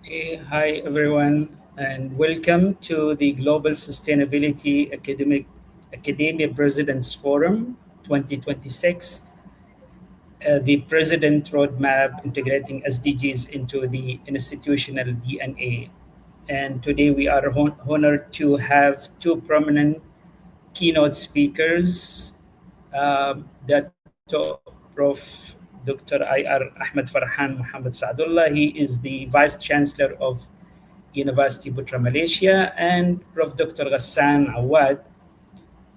Hi, everyone, and welcome to the Global Sustainability Academia Presidents Forum 2026, the President Roadmap integrating SDGs into the institutional DNA. And today we are honored to have two prominent keynote speakers, Dr. Prof. Dr. IR Ahmed Farhan Muhammad Saadullah. He is the Vice Chancellor of University Putra Malaysia, and Prof. Dr. Ghassan Awad.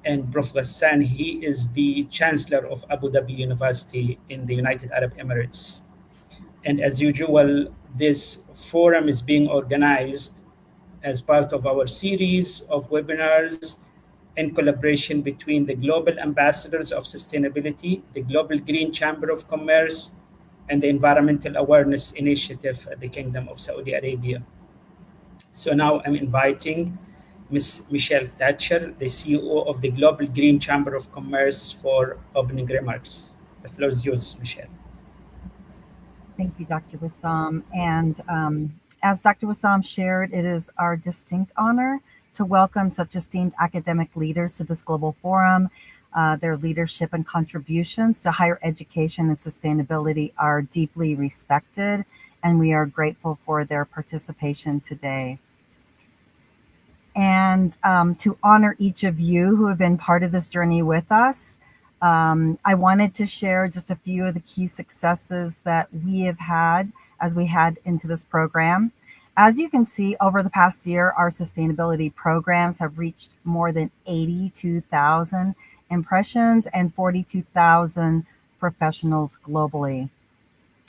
And Prof. Ghassan, he is the Chancellor of Abu Dhabi University in the United Arab Emirates. And as usual, this forum is being organized as part of our series of webinars in collaboration between the Global Ambassadors of Sustainability, the Global Green Chamber of Commerce, and the Environmental Awareness Initiative at the Kingdom of Saudi Arabia. So now I'm inviting Ms. Michelle Thatcher, the CEO of the Global Green Chamber of Commerce, for opening remarks. The floor is yours, Michelle. Thank you, Dr. Wissam. And as Dr. Wissam shared, it is our distinct honor to welcome such esteemed academic leaders to this global forum. Their leadership and contributions to higher education and sustainability are deeply respected, and we are grateful for their participation today. And to honor each of you who have been part of this journey with us, I wanted to share just a few of the key successes that we have had as we head into this program. As you can see, over the past year, our sustainability programs have reached more than 82,000 impressions and 42,000 professionals globally.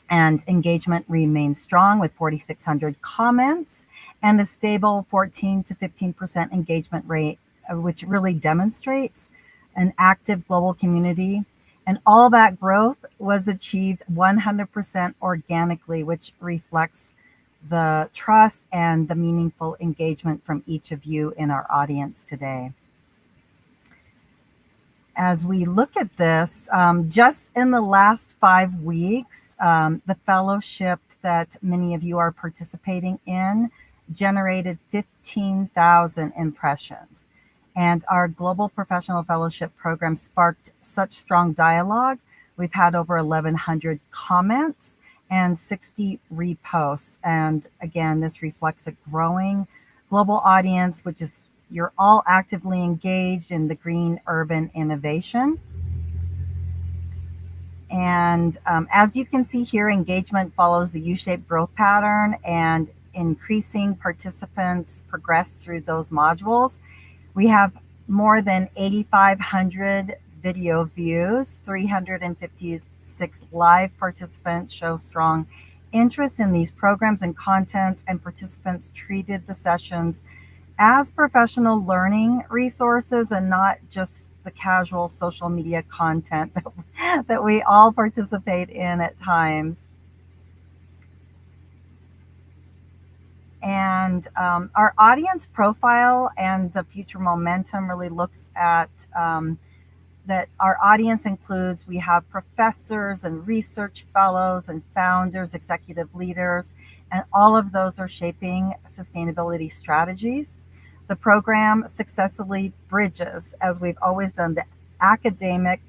And engagement remains strong with 4,600 comments and a stable 14 to 15% engagement rate, which really demonstrates an active global community. And all that growth was achieved 100% organically, which reflects the trust and the meaningful engagement from each of you in our audience today. As we look at this, just in the last 5 weeks, the fellowship that many of you are participating in generated 15,000 impressions. And our Global Professional Fellowship program sparked such strong dialogue. We've had over 1,100 comments and 60 reposts. And again, this reflects a growing global audience, which is you're all actively engaged in the green urban innovation. And as you can see here, engagement follows the U-shaped growth pattern, and increasing participants progress through those modules. We have more than 8,500 video views, 356 live participants show strong interest in these programs and content, and participants treated the sessions as professional learning resources and not just the casual social media content that we all participate in at times. And our audience profile and the future momentum really looks at that our audience includes, we have professors and research fellows and founders, executive leaders, and all of those are shaping sustainability strategies. The program successfully bridges, as we've always done, the academic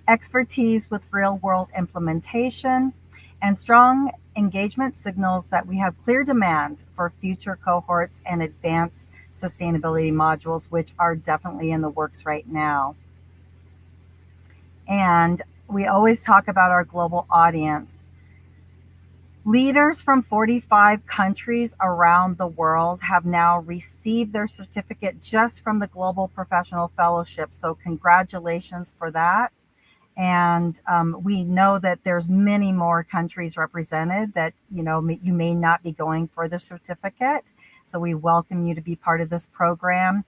expertise with real world implementation, and strong engagement signals that we have clear demand for future cohorts and advanced sustainability modules, which are definitely in the works right now. And we always talk about our global audience. Leaders from 45 countries around the world have now received their certificate just from the Global Professional Fellowship. So congratulations for that. And we know that there's many more countries represented that, you may not be going for the certificate. So we welcome you to be part of this program.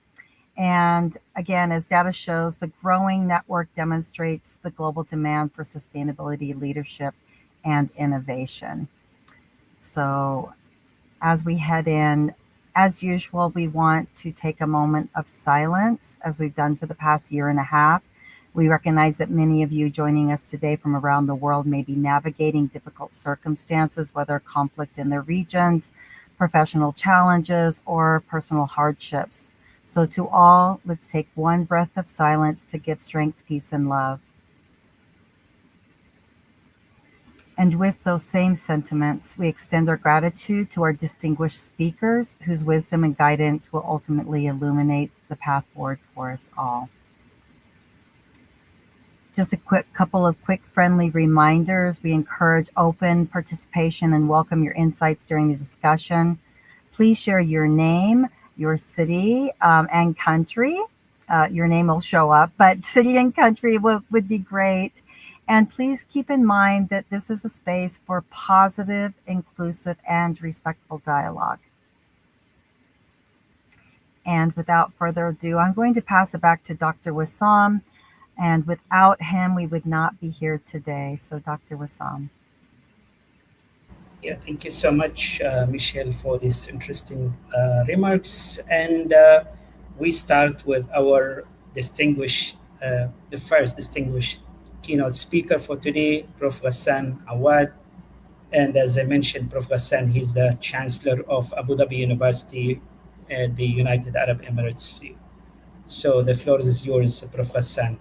And again, as data shows, the growing network demonstrates the global demand for sustainability, leadership, and innovation. So as we head in, as usual, we want to take a moment of silence, as we've done for the past year and a half, We recognize that many of you joining us today from around the world may be navigating difficult circumstances, whether conflict in their regions, professional challenges, or personal hardships. So to all, let's take one breath of silence to give strength, peace, and love. And with those same sentiments, we extend our gratitude to our distinguished speakers, whose wisdom and guidance will ultimately illuminate the path forward for us all. Just a couple of quick friendly reminders. We encourage open participation and welcome your insights during the discussion. Please share your name, your city, and country. Your name will show up, but city and country would be great. And please keep in mind that this is a space for positive, inclusive, and respectful dialogue. And without further ado, I'm going to pass it back to Dr. Wissam. And without him, we would not be here today. So, Dr. Wissam. Yeah, thank you so much, Michelle, for these interesting remarks. And we start with our the first distinguished keynote speaker for today, Prof. Ghassan Awad. And as I mentioned, Prof. Ghassan, he's the Chancellor of Abu Dhabi University at the United Arab Emirates. So the floor is yours, Prof. Ghassan.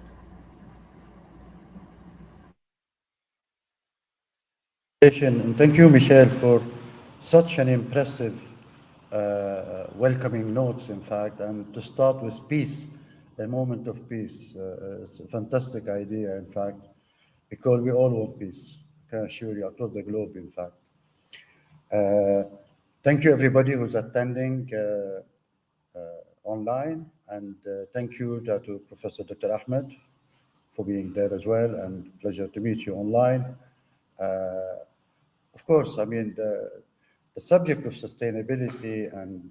And thank you, Michelle, for such an impressive welcoming notes, in fact, and to start with peace, a moment of peace. It's a fantastic idea, in fact, because we all want peace, I can assure you, across the globe, in fact. Thank you, everybody who's attending online, and thank you to Professor Dr. Ahmed for being there as well, and pleasure to meet you online. Of course, I mean, the subject of sustainability and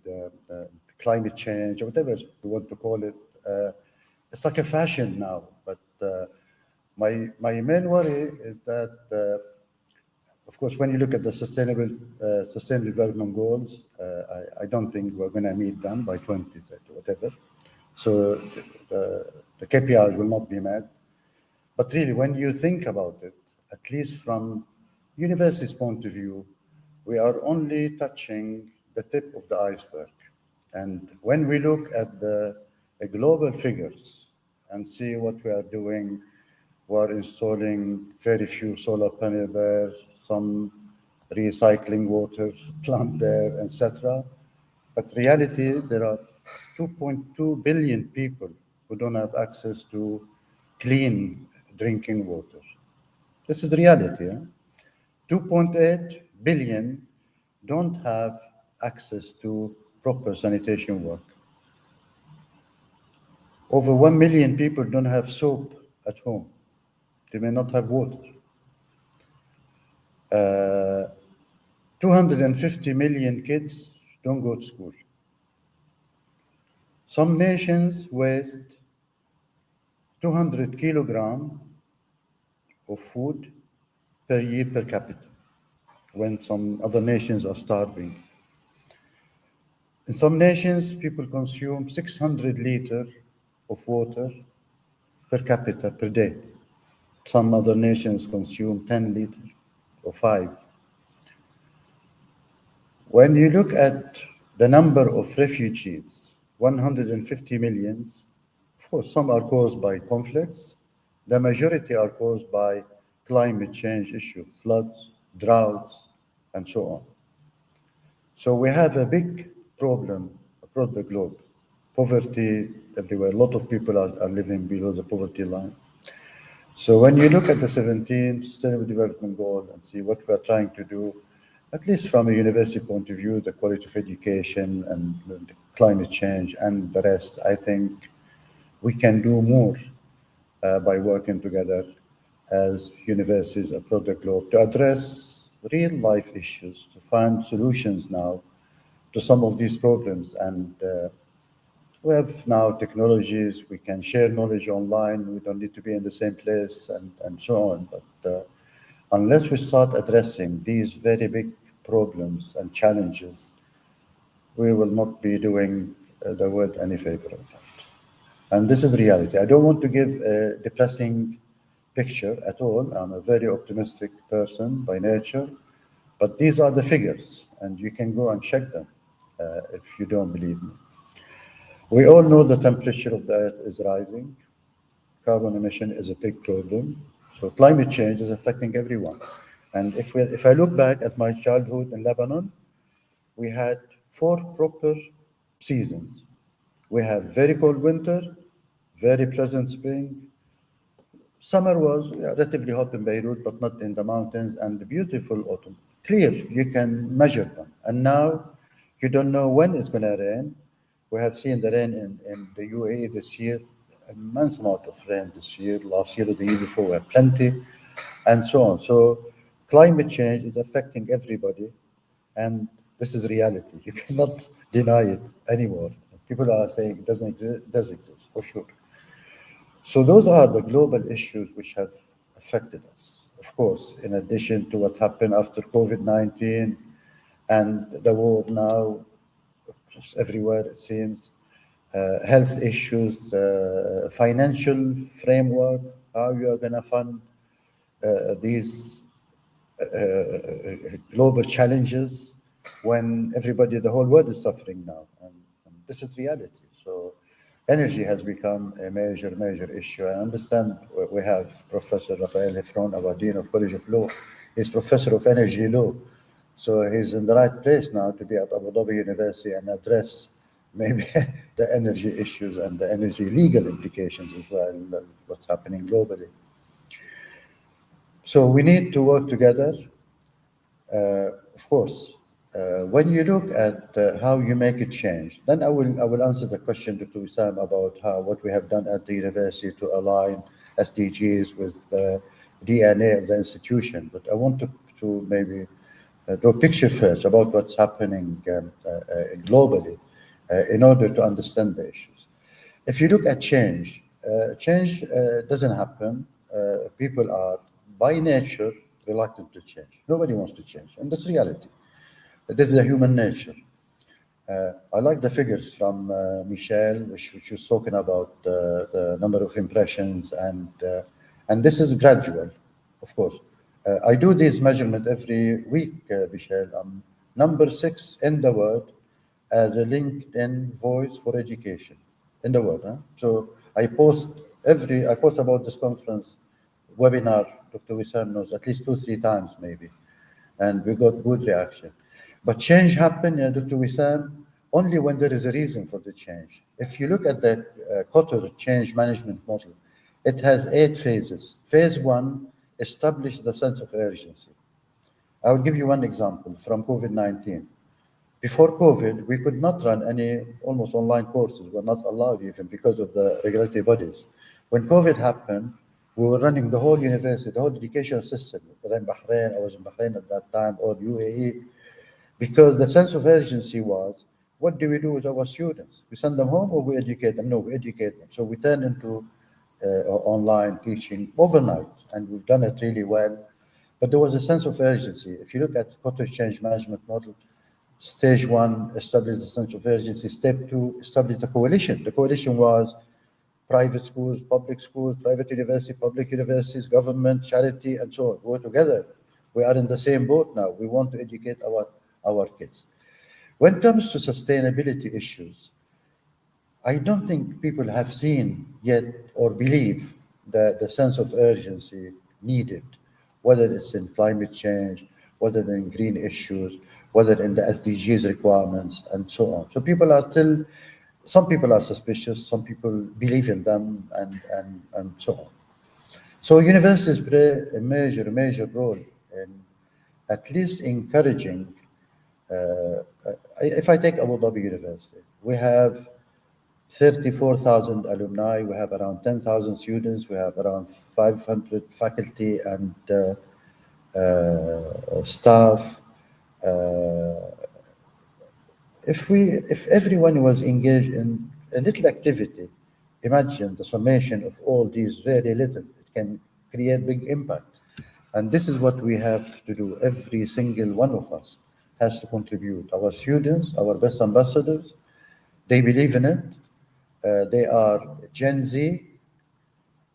climate change, or whatever we want to call it, it's like a fashion now. But my main worry is that, of course, when you look at the sustainable development goals, I don't think we're going to meet them by 2030, whatever. So the KPIs will not be met. But really, when you think about it, at least from university's point of view, we are only touching the tip of the iceberg. And when we look at the global figures and see what we are doing, we're installing very few solar panels there, some recycling water plant there, etc. But reality, there are 2.2 billion people who don't have access to clean drinking water. This is the reality. 2.8 billion don't have access to proper sanitation work. Over 1 million people don't have soap at home. They may not have water. 250 million kids don't go to school. Some nations waste 200 kilograms of food per year per capita, when some other nations are starving. In some nations, people consume 600 liters of water per capita per day. Some other nations consume 10 liters or 5. When you look at the number of refugees, 150 million, of course, some are caused by conflicts. The majority are caused by climate change issues, floods, droughts, and so on. So we have a big problem across the globe. Poverty everywhere. A lot of people are living below the poverty line. So when you look at the 17 Sustainable Development Goals and see what we are trying to do, at least from a university point of view, the quality of education and the climate change and the rest, I think we can do more by working together as universities across the globe to address real life issues, to find solutions now to some of these problems. And we have now technologies, we can share knowledge online, we don't need to be in the same place and so on. But unless we start addressing these very big problems and challenges, we will not be doing the world any favor, in fact. And this is reality. I don't want to give a depressing picture at all. I'm a very optimistic person by nature, but these are the figures, and you can go and check them if you don't believe me. We all know the temperature of the earth is rising. Carbon emission is a big problem. So climate change is affecting everyone. And if I look back at my childhood in Lebanon, we had 4 proper seasons. We have very cold winter, very pleasant spring. Summer was relatively hot in Beirut, but not in the mountains, and beautiful autumn. Clear, you can measure them. And now you don't know when it's going to rain. We have seen the rain in the UAE this year, immense amount of rain this year. Last year or the year before, we had plenty, and so on. So climate change is affecting everybody, and this is reality. You cannot deny it anymore. People are saying it doesn't exist. It does exist, for sure. So those are the global issues which have affected us. Of course, in addition to what happened after COVID-19 and the war now, just everywhere it seems, health issues, financial framework, how you are going to fund these global challenges when everybody, the whole world is suffering now. And this is reality. So energy has become a major, major issue. I understand we have Professor Rafael Hefron, our Dean of College of Law. He's Professor of Energy Law. So he's in the right place now to be at Abu Dhabi University and address maybe the energy issues and the energy legal implications as well, what's happening globally. So we need to work together. Of course, when you look at how you make a change, then I will answer the question, Dr. Wissam, about what we have done at the university to align SDGs with the DNA of the institution. But I want to maybe draw a picture first about what's happening globally in order to understand the issues. If you look at change, change doesn't happen. People are by nature reluctant to change. Nobody wants to change, and that's reality. This is a human nature. I like the figures from Michelle, which was talking about the number of impressions, and this is gradual, of course. I do this measurement every week, Michelle. I'm number 6 in the world as a LinkedIn voice for education in the world. Huh? So I post about this conference webinar, Dr. Wissam knows, at least 2-3 times maybe, and we got good reaction. But change happens, Dr. Wissam, only when there is a reason for the change. If you look at the Qatar change management model, it has 8 phases. Phase 1, establish the sense of urgency. I will give you one example from COVID-19. Before COVID, we could not run any almost online courses. We're not allowed even because of the regulatory bodies. When COVID happened, we were running the whole university, the whole education system. In Bahrain, I was in Bahrain at that time, or UAE, because the sense of urgency was, what do we do with our students? We send them home or we educate them? No, we educate them. So we turn into online teaching overnight, and we've done it really well. But there was a sense of urgency. If you look at Qatar change management model, stage 1, establish the sense of urgency. Step 2, establish the coalition. The coalition was private schools, public schools, private universities, public universities, government, charity, and so on. We're together. We are in the same boat now. We want to educate our kids. When it comes to sustainability issues, I don't think people have seen yet or believe the sense of urgency needed, whether it's in climate change, whether in green issues, whether in the SDGs requirements, and so on. So people are still, some people are suspicious, some people believe in them, and so on. So universities play a major role in at least encouraging. If I take Abu Dhabi University, we have 34,000 alumni, we have around 10,000 students, we have around 500 faculty and staff. If everyone was engaged in a little activity, imagine the summation of all these very little, it can create big impact. And this is what we have to do. Every single one of us has to contribute. Our students, our best ambassadors, they believe in it. They are Gen Z.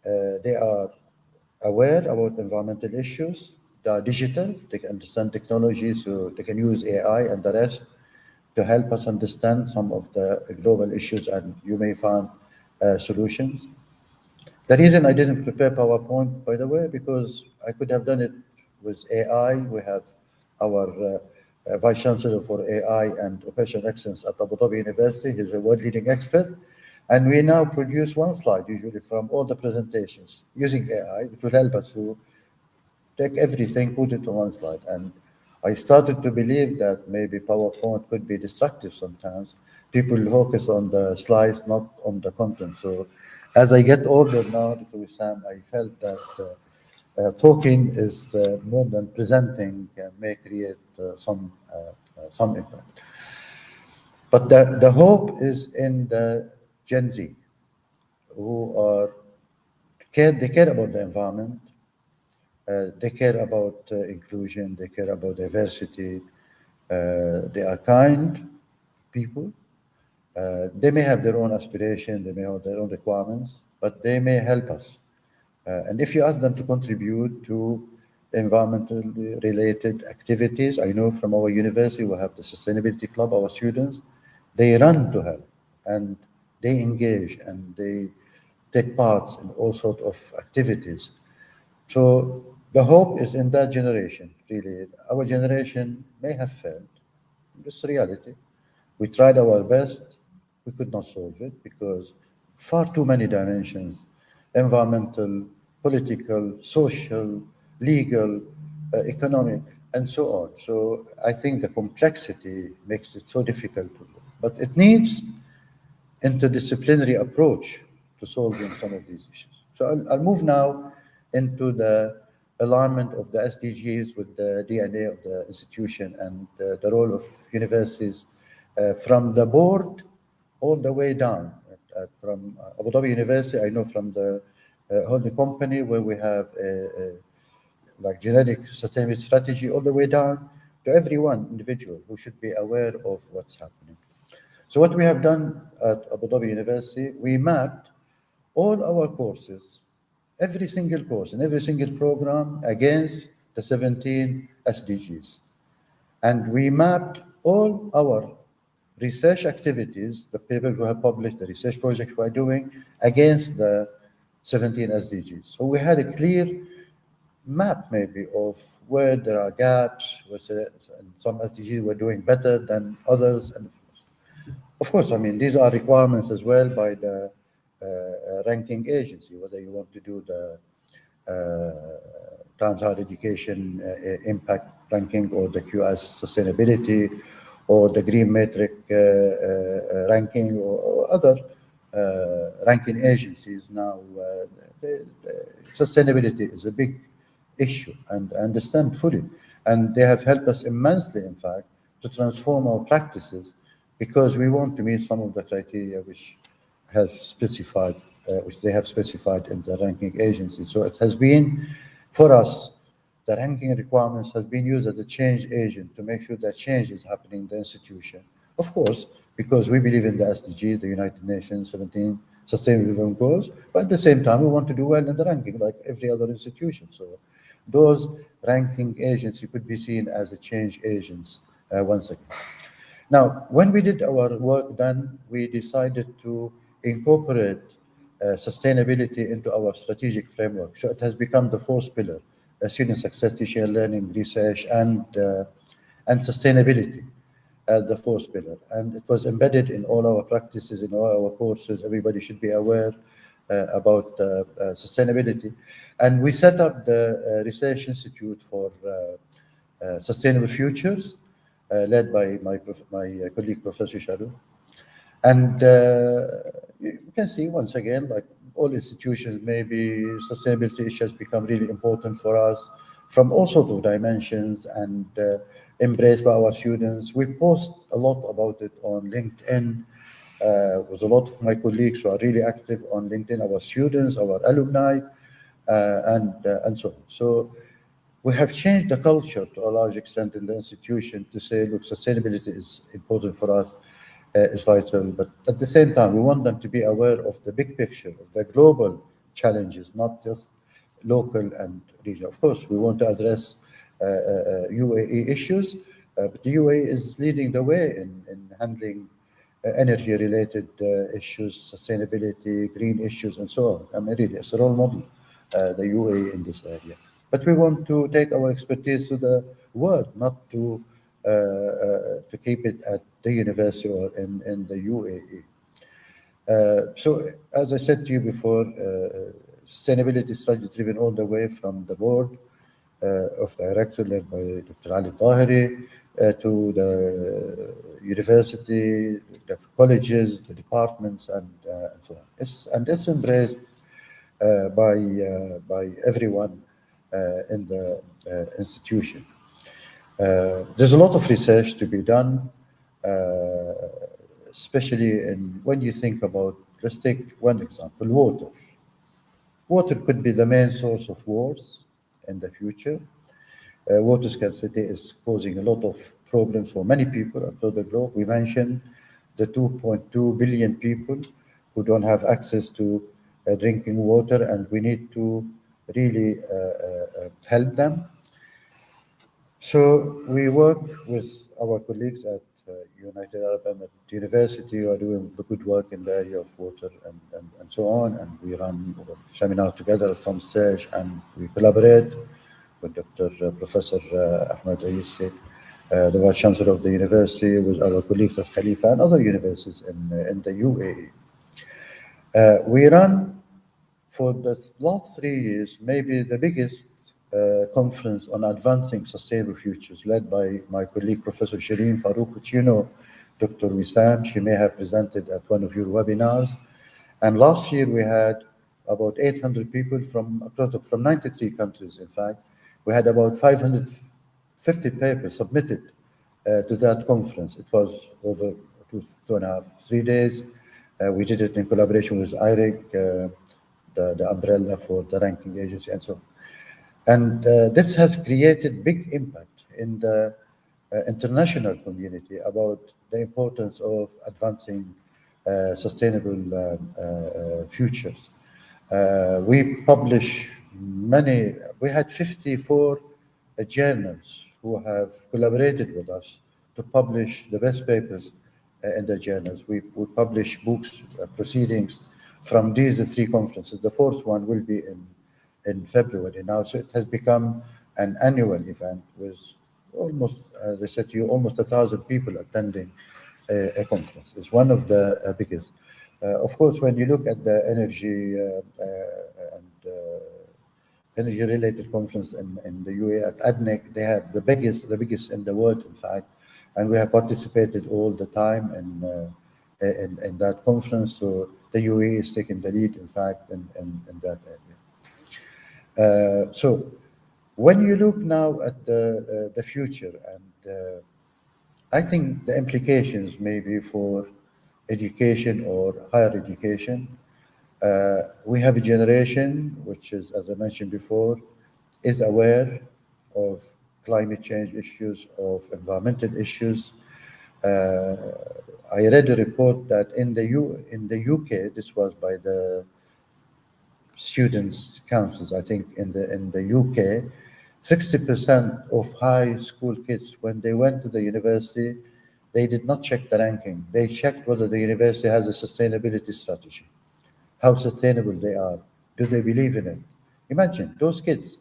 They are aware about environmental issues. They are digital. They can understand technology, so they can use AI and the rest to help us understand some of the global issues, and you may find solutions. The reason I didn't prepare PowerPoint, by the way, because I could have done it with AI. We have our Vice Chancellor for AI and Operational Excellence at Abu Dhabi University. He's a world-leading expert. And we now produce one slide, usually from all the presentations, using AI, which will help us to take everything, put it on one slide. And I started to believe that maybe PowerPoint could be destructive sometimes. People focus on the slides, not on the content. So as I get older now, with Sam, I felt that talking is more than presenting, may create some impact. But the hope is in the Gen Z, who they care about the environment, they care about inclusion, they care about diversity, they are kind people. They may have their own aspiration, they may have their own requirements, but they may help us. And if you ask them to contribute to environmentally related activities, I know from our university, we have the Sustainability Club, our students, they run to help and they engage and they take part in all sorts of activities. So the hope is in that generation, really. Our generation may have failed. It's reality. We tried our best. We could not solve it because far too many dimensions, environmental, political, social, legal, economic, and so on. So I think the complexity makes it so difficult to do. But it needs interdisciplinary approach to solving some of these issues. So I'll move now into the alignment of the SDGs with the DNA of the institution and the role of universities from the board all the way down. From Abu Dhabi University, I know from the holding company where we have like genetic sustainability strategy all the way down to everyone individual who should be aware of what's happening. So what we have done at Abu Dhabi University, we mapped all our courses, every single course and every single program against the 17 SDGs. And we mapped all our research activities, the papers we have published, the research projects we are doing, against the 17 SDGs. So we had a clear map maybe of where there are gaps, where some SDGs were doing better than others. And of course, I mean, these are requirements as well by the ranking agency, whether you want to do the Times Higher Education Impact Ranking or the QS Sustainability or the Green Metric ranking or other ranking agencies. Now, sustainability is a big issue, and I understand fully. And they have helped us immensely, in fact, to transform our practices because we want to meet some of the criteria which have specified, which they have specified in the ranking agency. So it has been, for us, the ranking requirements has been used as a change agent to make sure that change is happening in the institution. Of course, because we believe in the SDGs, the United Nations 17 Sustainable Development Goals, but at the same time, we want to do well in the ranking like every other institution. So those ranking agencies could be seen as a change agents once again. Now, when we did our work done, we decided to incorporate sustainability into our strategic framework. So it has become the fourth pillar, student success, teaching and learning, research, and sustainability as the fourth pillar. And it was embedded in all our practices, in all our courses. Everybody should be aware about sustainability. And we set up the Research Institute for Sustainable Futures, led by my colleague, Professor Sharu. And you can see once again, like all institutions, maybe sustainability issues become really important for us from all sorts of dimensions and embraced by our students. We post a lot about it on LinkedIn with a lot of my colleagues who are really active on LinkedIn, our students, our alumni, and so on. So we have changed the culture to a large extent in the institution to say, look, sustainability is important for us. is vital. But at the same time, we want them to be aware of the big picture, of the global challenges, not just local and regional. Of course, we want to address UAE issues, but the UAE is leading the way in handling energy-related issues, sustainability, green issues, and so on. I mean, really, it's a role model, the UAE in this area. But we want to take our expertise to the world, not to keep it at the university or in the UAE. So, as I said to you before, sustainability study driven all the way from the board of director led by Dr. Ali Tahiri to the university, the colleges, the departments, and so on. It's embraced by everyone in the institution. There's a lot of research to be done, especially when you think about, let's take one example, water. Water could be the main source of wars in the future. Water scarcity is causing a lot of problems for many people across the globe. We mentioned the 2.2 billion people who don't have access to drinking water, and we need to really help them. So we work with our colleagues at United Arab Emirates University who are doing the good work in the area of water and so on, and we run seminars together at some stage, and we collaborate with Dr. Professor Ahmed Aissi, the Vice Chancellor of the university, with our colleagues at Khalifa and other universities in the UAE. We run for the last 3 years, maybe the biggest conference on advancing sustainable futures, led by my colleague, Professor Shireen Farouk, which you know, Dr. Wissam, she may have presented at one of your webinars. And last year we had about 800 people from 93 countries, in fact. We had about 550 papers submitted to that conference. It was over 2.5, 3 days. We did it in collaboration with IRIC, the umbrella for the ranking agency, and so on. And this has created big impact in the international community about the importance of advancing sustainable futures. We publish we had 54 journals who have collaborated with us to publish the best papers in the journals. We publish books, proceedings from these 3 conferences. The 4th one will be in February now. So it has become an annual event with almost, as I said to you, almost 1,000 people attending a conference. It's one of the biggest. Of course, when you look at the energy and energy-related conference in the UAE at ADNEC, they have the biggest in the world, in fact, and we have participated all the time in that conference. So the UAE is taking the lead, in fact, in that area. So when you look now at the future, and I think the implications maybe for education or higher education, we have a generation which is, as I mentioned before, is aware of climate change issues, of environmental issues. I read a report that in the UK, this was by the Students' Councils, I think, in the UK, 60% of high school kids, when they went to the university, they did not check the ranking. They checked whether the university has a sustainability strategy, how sustainable they are, do they believe in it. Imagine those kids,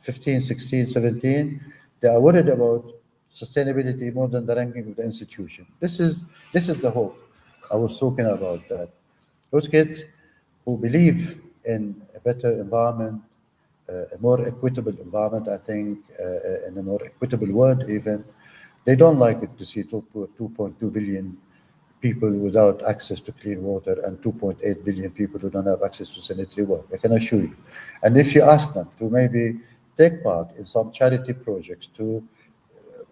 15, 16, 17, they are worried about sustainability more than the ranking of the institution. This is the hope I was talking about, that those kids who believe in a better environment, a more equitable environment, I think, in a more equitable world even, they don't like it to see 2.2 billion people without access to clean water and 2.8 billion people who don't have access to sanitary water, I can assure you. And if you ask them to maybe take part in some charity projects to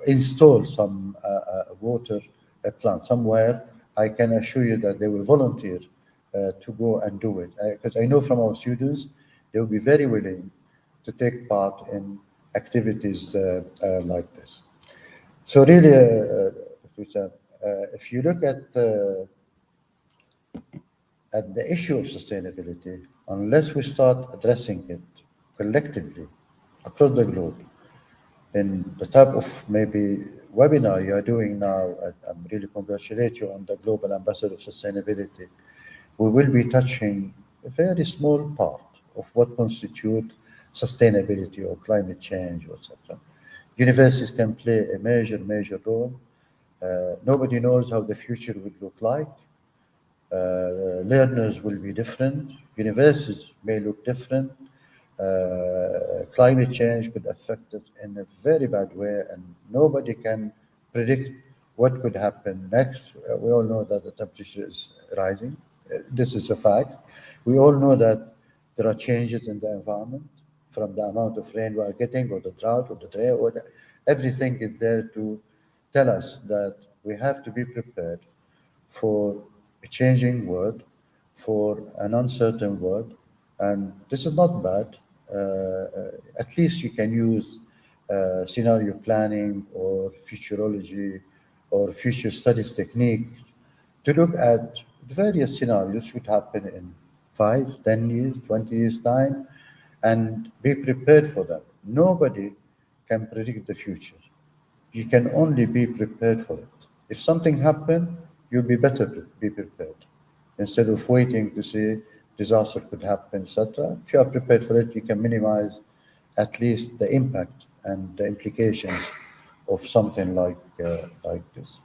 install some water plant somewhere, I can assure you that they will volunteer to go and do it. Because I know from our students, they will be very willing to take part in activities like this. So really, if you look at the issue of sustainability, unless we start addressing it collectively across the globe, in the type of maybe webinar you are doing now, I'm really congratulate you on the Global Ambassador of Sustainability. We will be touching a very small part of what constitute sustainability or climate change, etc. Universities can play a major role. Nobody knows how the future will look like. Learners will be different. Universities may look different. Climate change could affect it in a very bad way, and nobody can predict what could happen next. We all know that the temperature is rising. This is a fact. We all know that there are changes in the environment from the amount of rain we are getting, or the drought, or the drought, or everything is there to tell us that we have to be prepared for a changing world, for an uncertain world, and this is not bad. At least you can use scenario planning or futurology or future studies technique to look at the various scenarios which happen in 5, 10 years, 20 years time, and be prepared for them. Nobody can predict the future. You can only be prepared for it. If something happens, you'll be better be prepared instead of waiting to see disaster could happen, etc. If you are prepared for it, you can minimize at least the impact and the implications of something like this.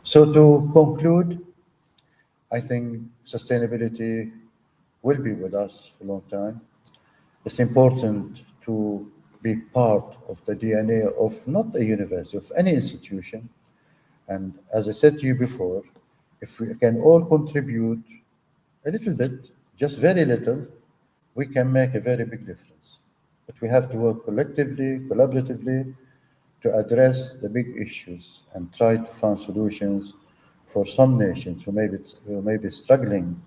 So to conclude, I think sustainability will be with us for a long time. It's important to be part of the DNA of not a university, of any institution. And as I said to you before, if we can all contribute a little bit, just very little, we can make a very big difference. But we have to work collectively, collaboratively, to address the big issues and try to find solutions for some nations who may be struggling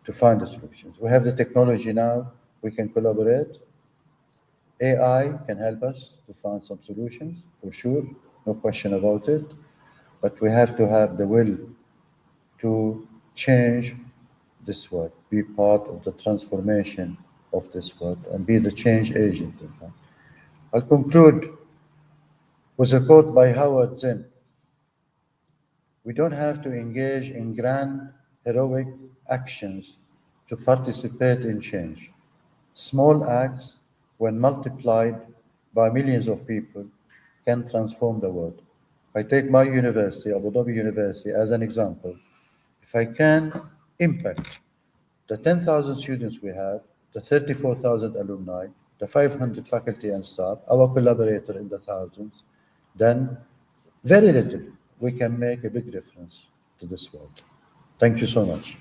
to find the solutions. We have the technology now, we can collaborate. AI can help us to find some solutions, for sure, no question about it. But we have to have the will to change this world, be part of the transformation of this world, and be the change agent, in fact. I'll conclude with a quote by Howard Zinn. We don't have to engage in grand, heroic actions to participate in change. Small acts, when multiplied by millions of people, can transform the world. I take my university, Abu Dhabi University, as an example. If I can impact the 10,000 students we have, the 34,000 alumni, the 500 faculty and staff, our collaborator in the thousands, then very little, we can make a big difference to this world. Thank you so much.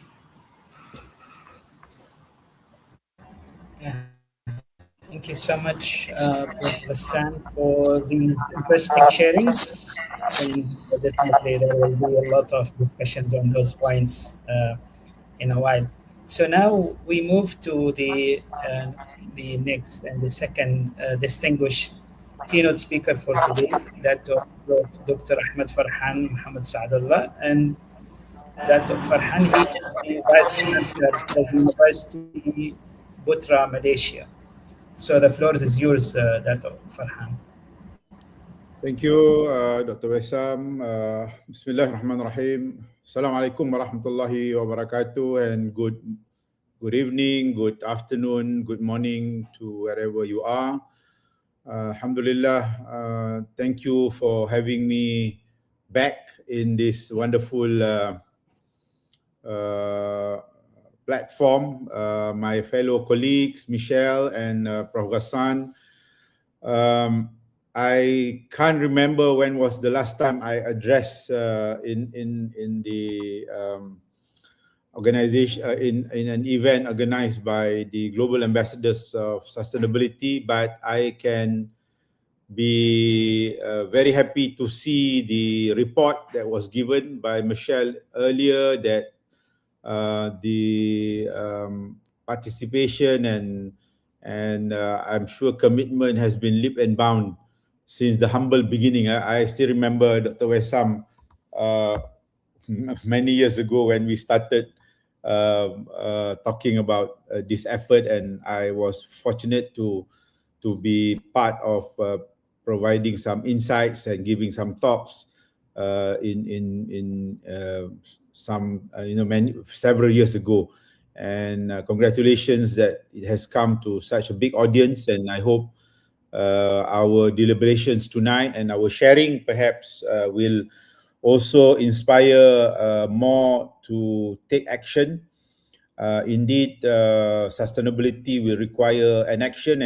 Thank you so much, Prof. Ghassan, for these interesting sharings. And definitely there will be a lot of discussions on those points in a while. So now we move to the next and the second distinguished keynote speaker for today, that of Dr. Ahmed Farhan Mohammed Saadullah. And Dr. Farhan, he is the Vice Chancellor of University Putra, Malaysia. So the floor is yours, Dr. Farhan. Thank you, Dr. Wessam. Bismillahirrahmanirrahim. Assalamualaikum warahmatullahi wabarakatuh, and good evening, good afternoon, good morning to wherever you are. Alhamdulillah, thank you for having me back in this wonderful platform. My fellow colleagues, Michelle and Prof. Ghassan. I can't remember when was the last time I addressed in the organization in an event organized by the Global Ambassadors of Sustainability, but I can be very happy to see the report that was given by Michelle earlier, that the participation and I'm sure commitment has been leap and bound since the humble beginning. I still remember Dr. Wessam many years ago when we started talking about this effort, and I was fortunate to be part of providing some insights and giving some talks in some several years ago. And congratulations that it has come to such a big audience, and I hope our deliberations tonight and our sharing perhaps will also inspire more to take action. Indeed, sustainability will require an action,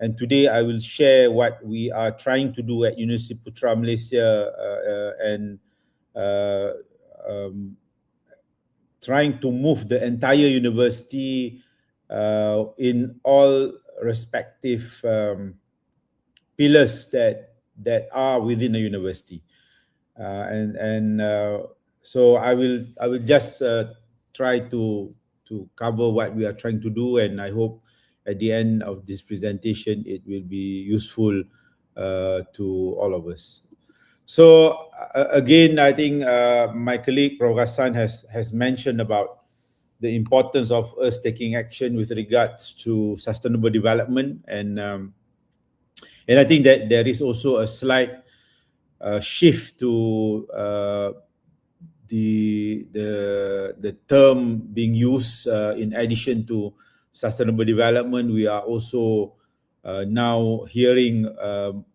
and today I will share what we are trying to do at University Putra Malaysia and trying to move the entire university in all respective pillars that are within a university. So I will just try to cover what we are trying to do, and I hope at the end of this presentation it will be useful to all of us. So again, I think my colleague Prof. Ghassan has mentioned about the importance of us taking action with regards to sustainable development, and I think that there is also a slight shift to the term being used in addition to sustainable development. We are also now hearing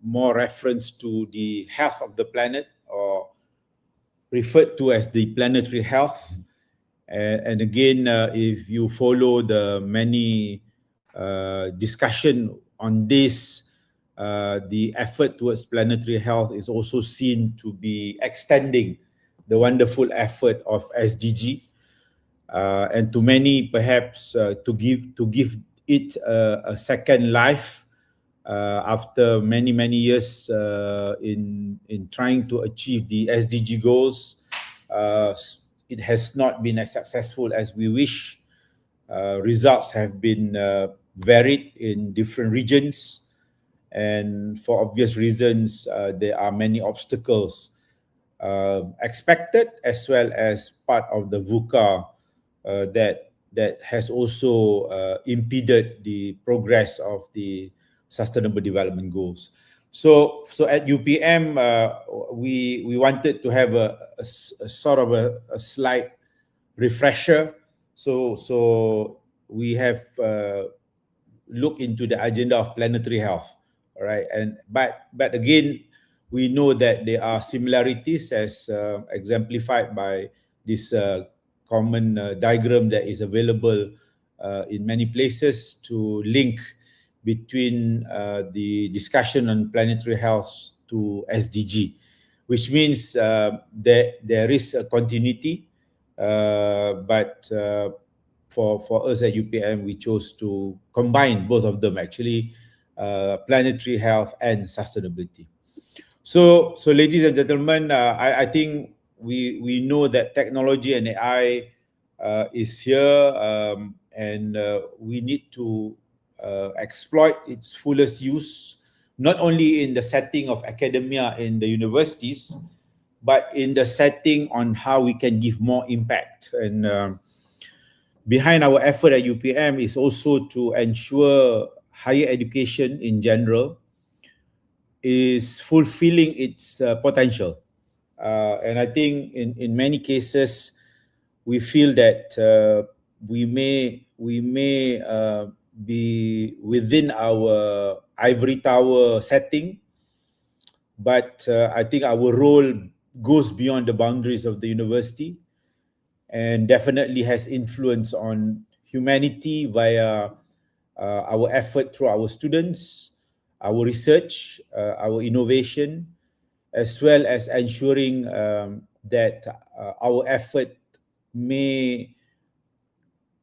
more reference to the health of the planet, or referred to as the planetary health. And again, if you follow the many discussion on this, the effort towards planetary health is also seen to be extending the wonderful effort of SDG, and to many perhaps to give it a second life after many years in trying to achieve the SDG goals. It has not been as successful as we wish. Results have been varied in different regions, and for obvious reasons, there are many obstacles expected, as well as part of the VUCA that has also impeded the progress of the Sustainable Development Goals. So at UPM, we wanted to have a sort of a slight refresher. So we have looked into the agenda of planetary health, all right? But again, we know that there are similarities, as exemplified by this common diagram that is available in many places to link between the discussion on planetary health to SDG, which means that there is a continuity, but for us at UPM, we chose to combine both of them actually, planetary health and sustainability. So ladies and gentlemen, I think we know that technology and AI is here, and we need to exploit its fullest use, not only in the setting of academia in the universities, but in the setting on how we can give more impact. And behind our effort at UPM is also to ensure higher education in general is fulfilling its potential. And I think in many cases, we feel that we may be within our ivory tower setting, but I think our role goes beyond the boundaries of the university, and definitely has influence on humanity via our effort through our students, our research, our innovation, as well as ensuring that our effort may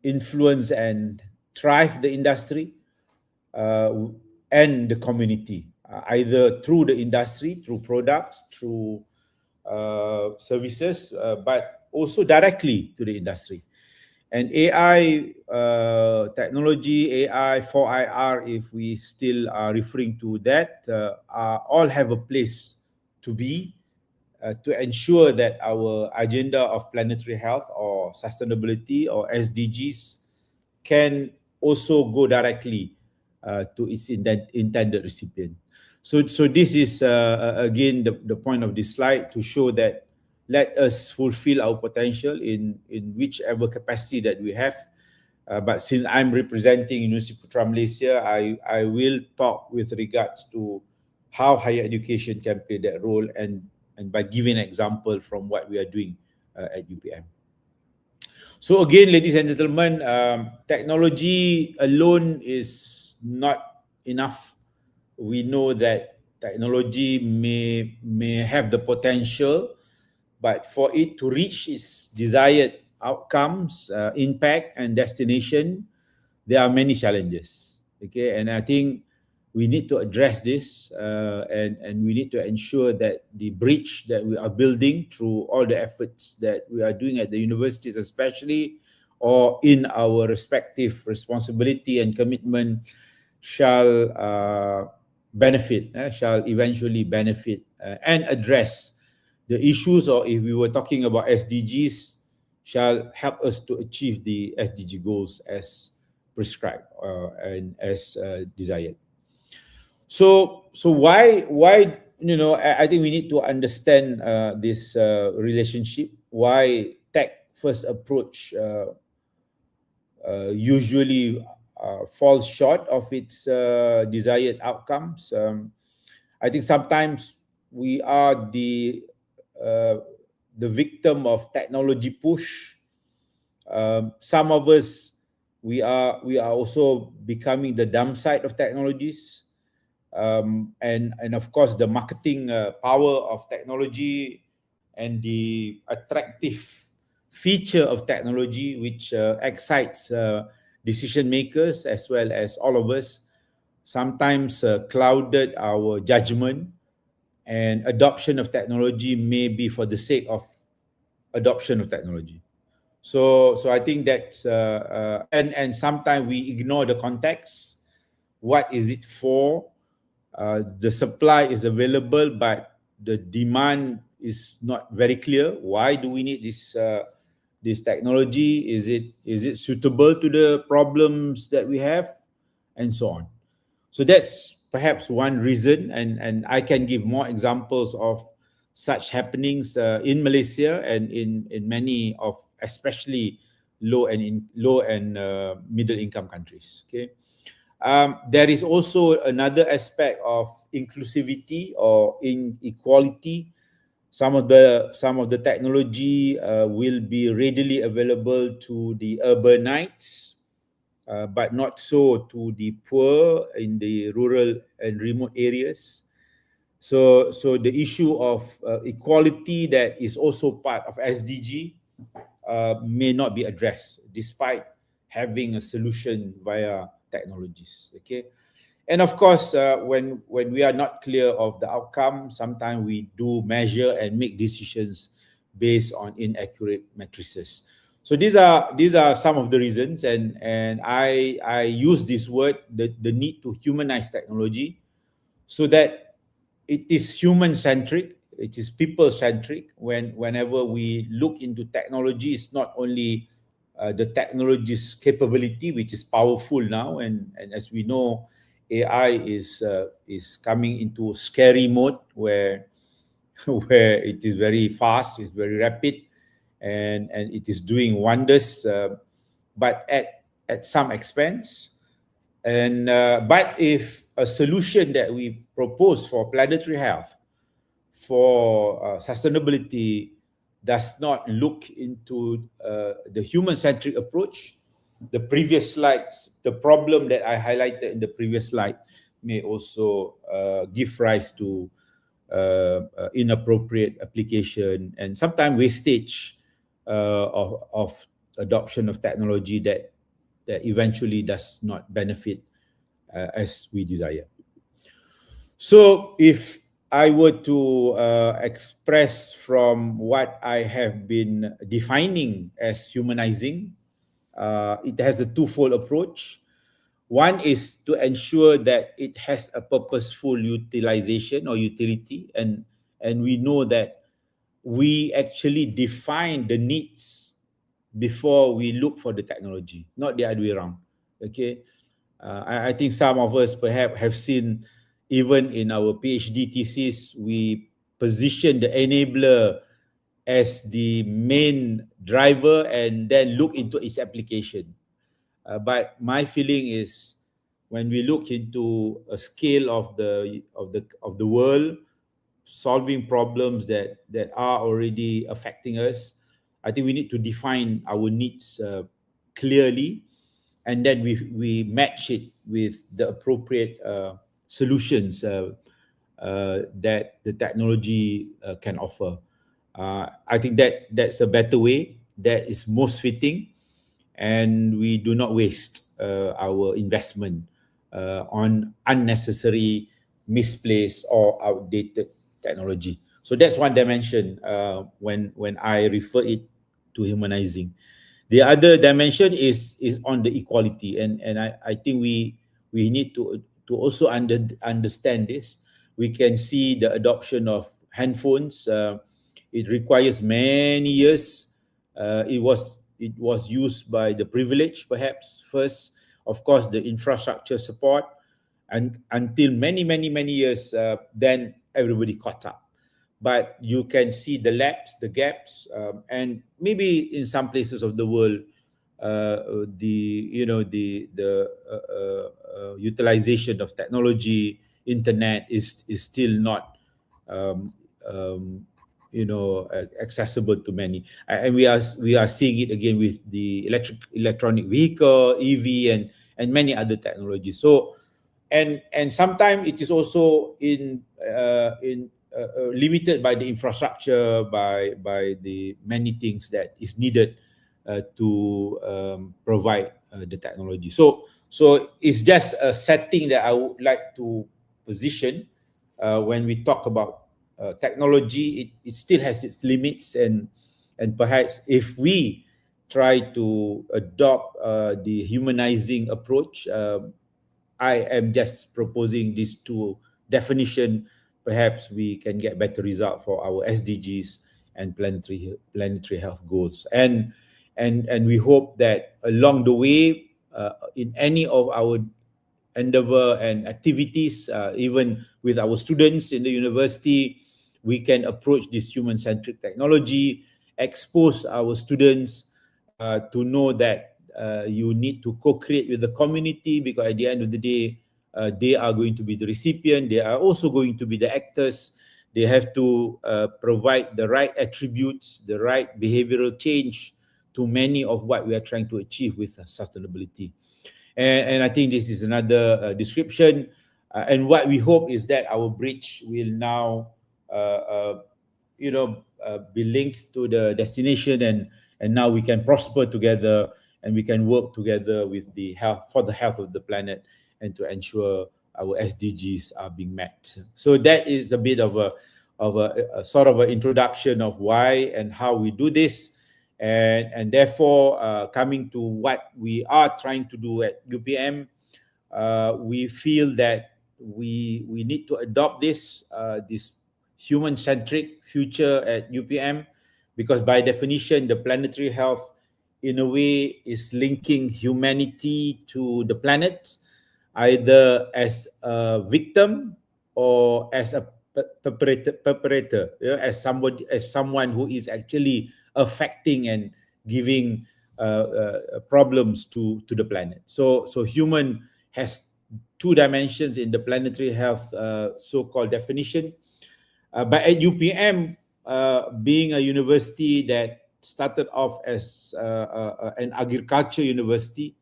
influence and drive the industry and the community, either through the industry, through products, through services, but also directly to the industry. And AI technology, AI, 4IR, if we still are referring to that, all have a place to be to ensure that our agenda of planetary health or sustainability or SDGs can also go directly to its intended recipient. So this is again the point of this slide, to show that let us fulfill our potential in whichever capacity that we have. But since I'm representing Universiti Putra Malaysia, I will talk with regards to how higher education can play that role, and by giving an example from what we are doing at UPM. So again, ladies and gentlemen, technology alone is not enough. We know that technology may have the potential, but for it to reach its desired outcomes, impact and destination, there are many challenges. Okay, and I think we need to address this, and we need to ensure that the bridge that we are building through all the efforts that we are doing at the universities, especially, or in our respective responsibility and commitment, shall shall eventually benefit and address the issues, or if we were talking about SDGs, shall help us to achieve the SDG goals as prescribed and as desired. So why I think we need to understand this relationship. Why tech first approach usually falls short of its desired outcomes. I think sometimes we are the victim of technology push. Some of us, we are also becoming the dumb side of technologies. And of course, the marketing power of technology and the attractive feature of technology, which excites decision makers as well as all of us, sometimes clouded our judgment, and adoption of technology may be for the sake of adoption of technology. So I think that's and sometimes we ignore the context. What is it for? The supply is available, but the demand is not very clear. Why do we need this technology? Is it suitable to the problems that we have, and so on? So that's perhaps one reason, and I can give more examples of such happenings in Malaysia and in many of especially low and middle income countries. Okay. There is also another aspect of inclusivity or inequality. Some of the technology will be readily available to the urbanites, but not so to the poor in the rural and remote areas. So the issue of equality that is also part of SDG may not be addressed, despite having a solution via technologies. Okay, and of course, when we are not clear of the outcome, sometimes we do measure and make decisions based on inaccurate matrices. So these are some of the reasons, and I use this word, the need to humanize technology, so that it is human-centric, it is people-centric. Whenever we look into technology, it's not only the technology's capability, which is powerful now, and as we know, AI is coming into scary mode where it is very fast, it's very rapid, and it is doing wonders, but at some expense. And but if a solution that we propose for planetary health, for sustainability, does not look into the human-centric approach, the previous slides, the problem that I highlighted in the previous slide may also give rise to inappropriate application and sometimes wastage of adoption of technology that eventually does not benefit as we desire. So if I were to express from what I have been defining as humanizing, it has a twofold approach. One is to ensure that it has a purposeful utilization or utility, and we know that we actually define the needs before we look for the technology, not the other way around. Okay, I think some of us perhaps have seen, even in our PhD thesis, we position the enabler as the main driver and then look into its application. But my feeling is, when we look into a scale of the world, solving problems that are already affecting us, I think we need to define our needs clearly, and then we match it with the appropriate solutions that the technology can offer. I think that's a better way, that is most fitting, and we do not waste our investment on unnecessary, misplaced, or outdated technology. So that's one dimension when I refer it to humanizing. The other dimension is on the equality, and I think we need to also understand this. We can see the adoption of handphones. It requires many years. It was used by the privileged, perhaps first. Of course, the infrastructure support, and until many years, then everybody caught up. But you can see the lapse, the gaps, and maybe in some places of the world, the utilization of technology, internet is still not accessible to many, and we are seeing it again with the electronic vehicle, EV, and many other technologies. So, and sometimes it is also limited by the infrastructure, by the many things that is needed to provide the technology. So it's just a setting that I would like to position when we talk about technology. It still has its limits, and perhaps if we try to adopt the humanizing approach, I am just proposing these two definitions. Perhaps we can get better result for our SDGs and planetary health goals. And we hope that along the way, in any of our endeavor and activities, even with our students in the university, we can approach this human-centric technology, expose our students to know that you need to co-create with the community, because at the end of the day, they are going to be the recipient. They are also going to be the actors. They have to provide the right attributes, the right behavioral change to many of what we are trying to achieve with sustainability. And I think this is another description. And what we hope is that our bridge will now, be linked to the destination, and now we can prosper together, and we can work together with for the health of the planet, and to ensure our SDGs are being met. So that is a bit of a sort of an introduction of why and how we do this, and therefore coming to what we are trying to do at UPM. We feel that we need to adopt this human-centric future at UPM, because by definition, the planetary health, in a way, is linking humanity to the planet, either as a victim or as a perpetrator, as someone who is actually affecting and giving problems to the planet. So human has two dimensions in the planetary health so-called definition. But at UPM, being a university that started off as an agriculture university,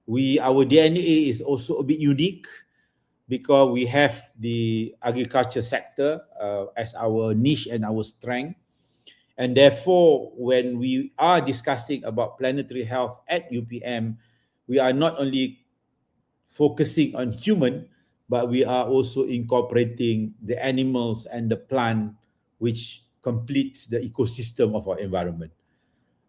our DNA is also a bit unique, because we have the agriculture sector as our niche and our strength. And therefore, when we are discussing about planetary health at UPM, we are not only focusing on human, but we are also incorporating the animals and the plant, which completes the ecosystem of our environment.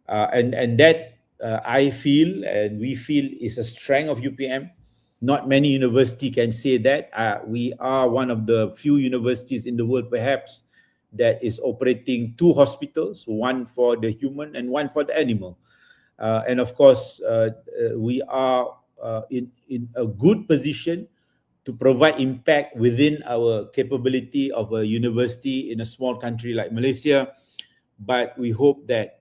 And that I feel, and we feel, is a strength of UPM. Not many universities can say that. We are one of the few universities in the world, perhaps, that is operating 2 hospitals, one for the human and one for the animal. And of course, we are in a good position to provide impact within our capability of a university in a small country like Malaysia. But we hope that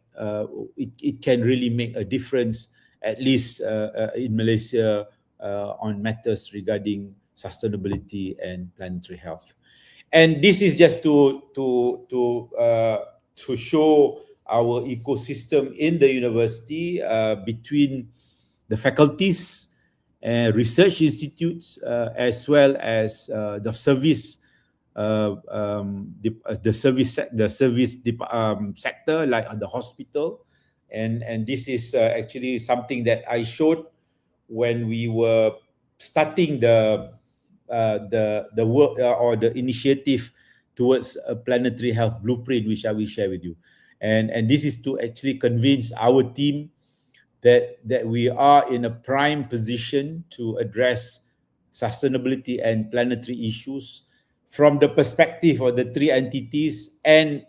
it can really make a difference, at least in Malaysia, on matters regarding sustainability and planetary health. And this is just to show our ecosystem in the university between the faculties and research institutes, as well as the service sector, like the hospital. And this is actually something that I showed when we were starting the work or the initiative towards a planetary health blueprint, which I will share with you. And this is to actually convince our team that we are in a prime position to address sustainability and planetary issues from the perspective of the 3 entities, and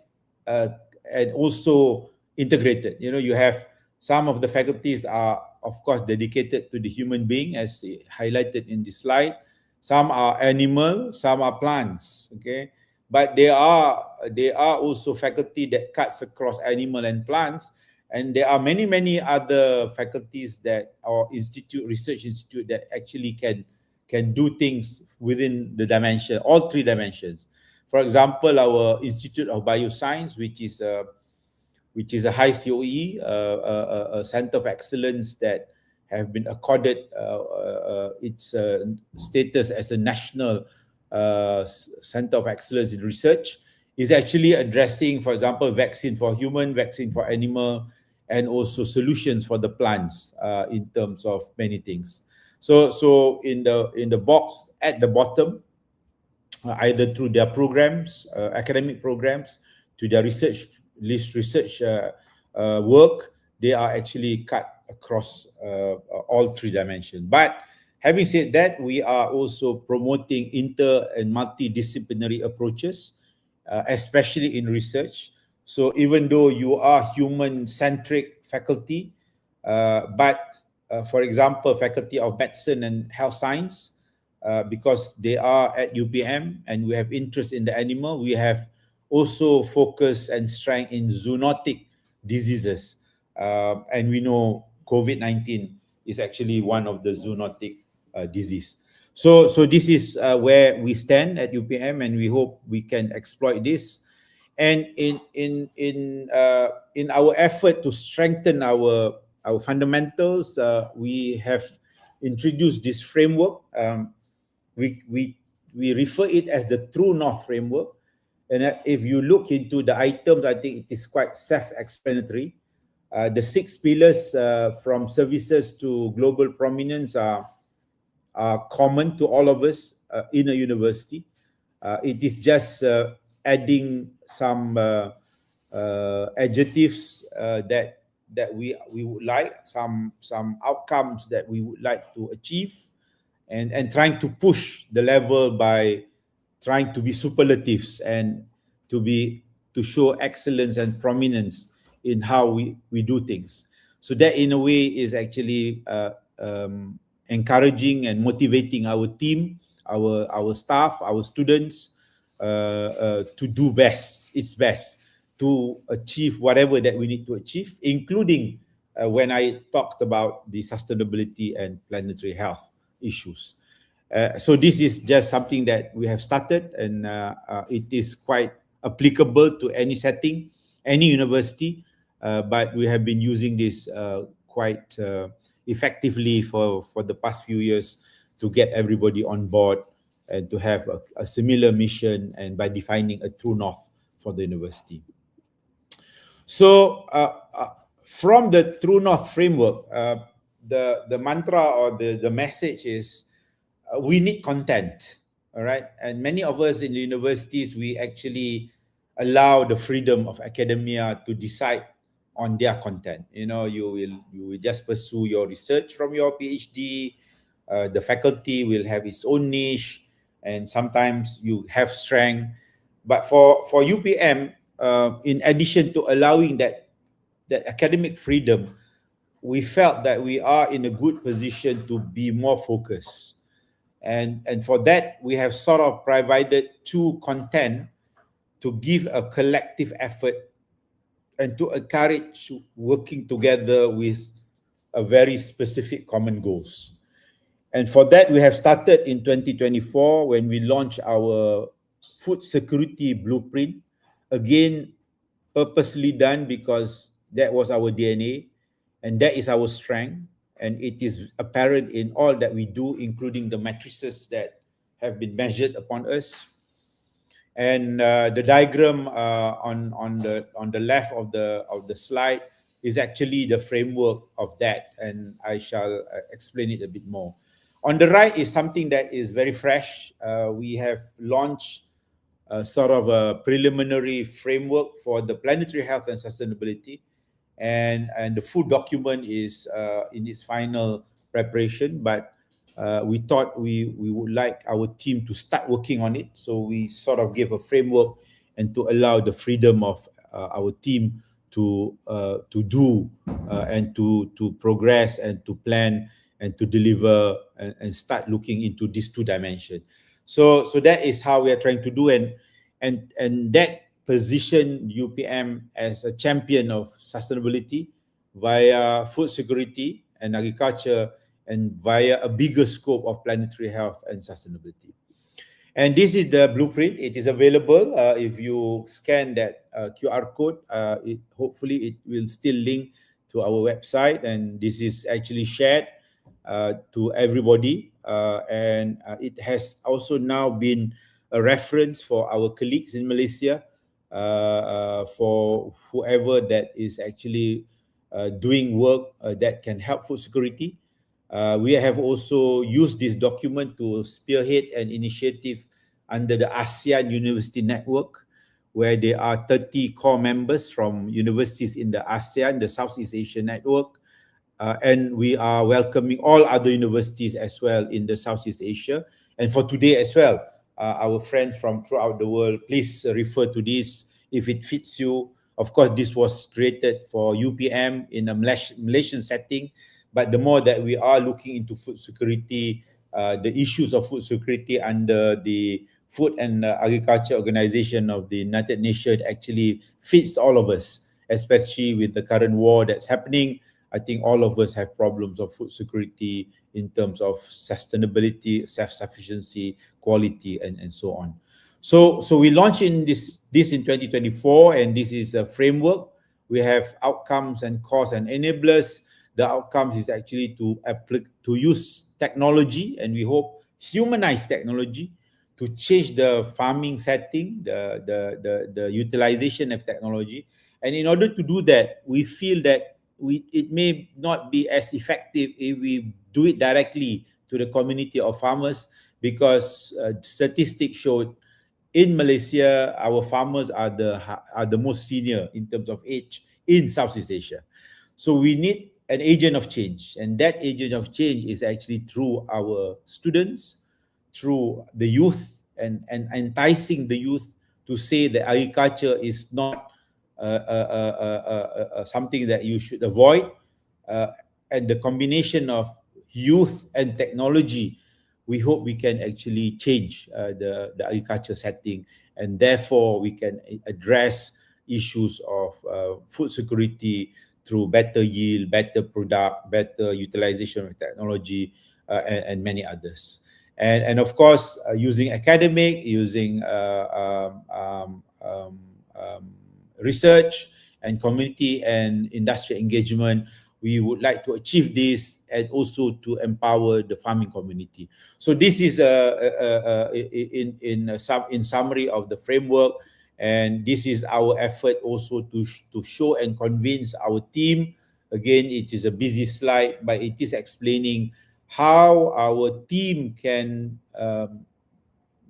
also integrated. You know, you have some of the faculties are, of course, dedicated to the human being, as highlighted in this slide. Some are animal, some are plants. Okay, but there are also faculty that cuts across animal and plants, and there are many other faculties that, or research institute that actually can do things within the dimension, all 3 dimensions. For example, our Institute of Bioscience, which is a high COE, a center of excellence that have been accorded its status as a national center of excellence in research, is actually addressing, for example, vaccine for human, vaccine for animal, and also solutions for the plants in terms of many things. So in the box at the bottom, either through their programs, academic programs, to their research work, they are actually cut across all 3 dimensions. But having said that, we are also promoting inter and multidisciplinary approaches, especially in research. So even though you are human-centric faculty, but for example, Faculty of Medicine and Health Science, because they are at UPM and we have interest in the animal, we have also focus and strength in zoonotic diseases. And we know COVID-19 is actually one of the zoonotic disease. So this is where we stand at UPM, and we hope we can exploit this. And in our effort to strengthen our fundamentals, we have introduced this framework. We refer it as the True North framework. And if you look into the items, I think it is quite self-explanatory. The 6 pillars, from services to global prominence, are common to all of us in a university. It is just adding some adjectives that we would like, some outcomes that we would like to achieve, and trying to push the level by trying to be superlatives and to show excellence and prominence in how we do things. So that in a way is actually encouraging and motivating our team, our staff, our students to do its best to achieve whatever that we need to achieve, including when I talked about the sustainability and planetary health issues. So this is just something that we have started, and it is quite applicable to any setting, any university, but we have been using this quite effectively for the past few years to get everybody on board and to have a similar mission, and by defining a true north for the university. So from the True North framework, the mantra or the message is we need content, all right? And many of us in the universities, we actually allow the freedom of academia to decide on their content. You know, you will just pursue your research from your PhD. The faculty will have its own niche, and sometimes you have strength. But for UPM, in addition to allowing that academic freedom, we felt that we are in a good position to be more focused. And for that, we have sort of provided two content to give a collective effort and to encourage working together with a very specific common goals. And for that, we have started in 2024 when we launched our food security blueprint. Again, purposely done because that was our DNA and that is our strength. And it is apparent in all that we do, including the matrices that have been measured upon us. And the diagram on the left of the slide is actually the framework of that, and I shall explain it a bit more. On the right is something that is very fresh. We have launched sort of a preliminary framework for the planetary health and sustainability, and the full document is in its final preparation, but we thought we would like our team to start working on it. So we sort of gave a framework and to allow the freedom of our team to do and to progress and to plan and to deliver and start looking into these two dimensions. So that is how we are trying to do, and that position UPM as a champion of sustainability via food security and agriculture, and via a bigger scope of planetary health and sustainability. And this is the blueprint. It is available. If you scan that QR code, hopefully it will still link to our website. And this is actually shared to everybody. And it has also now been a reference for our colleagues in Malaysia, for whoever that is actually doing work that can help food security. We have also used this document to spearhead an initiative under the ASEAN University Network, where there are 30 core members from universities in the ASEAN, the Southeast Asia Network, and we are welcoming all other universities as well in the Southeast Asia. And for today as well, our friends from throughout the world, please refer to this if it fits you. Of course, this was created for UPM in a Malaysian setting, but the more that we are looking into food security, the issues of food security under the Food and Agriculture Organization of the United Nations actually fits all of us, especially with the current war that's happening. I think all of us have problems of food security in terms of sustainability, self-sufficiency, quality, and so on. So we launched in this in 2024, and this is a framework. We have outcomes and cause and enablers. The outcomes is actually to use technology, and we hope humanize technology to change the farming setting, the utilization of technology. And in order to do that, we feel that it may not be as effective if we do it directly to the community of farmers, because statistics showed in Malaysia, our farmers are the most senior in terms of age in Southeast Asia. So we need an agent of change, and that agent of change is actually through our students, through the youth, and enticing the youth to say that agriculture is not something that you should avoid, and the combination of youth and technology, we hope we can actually change the agriculture setting, and therefore we can address issues of food security through better yield, better product, better utilization of technology, and many others. And of course, using academic, using research and community and industry engagement, we would like to achieve this, and also to empower the farming community. So this is in summary of the framework, and this is our effort also to show and convince our team. Again, it is a busy slide, but it is explaining how our team can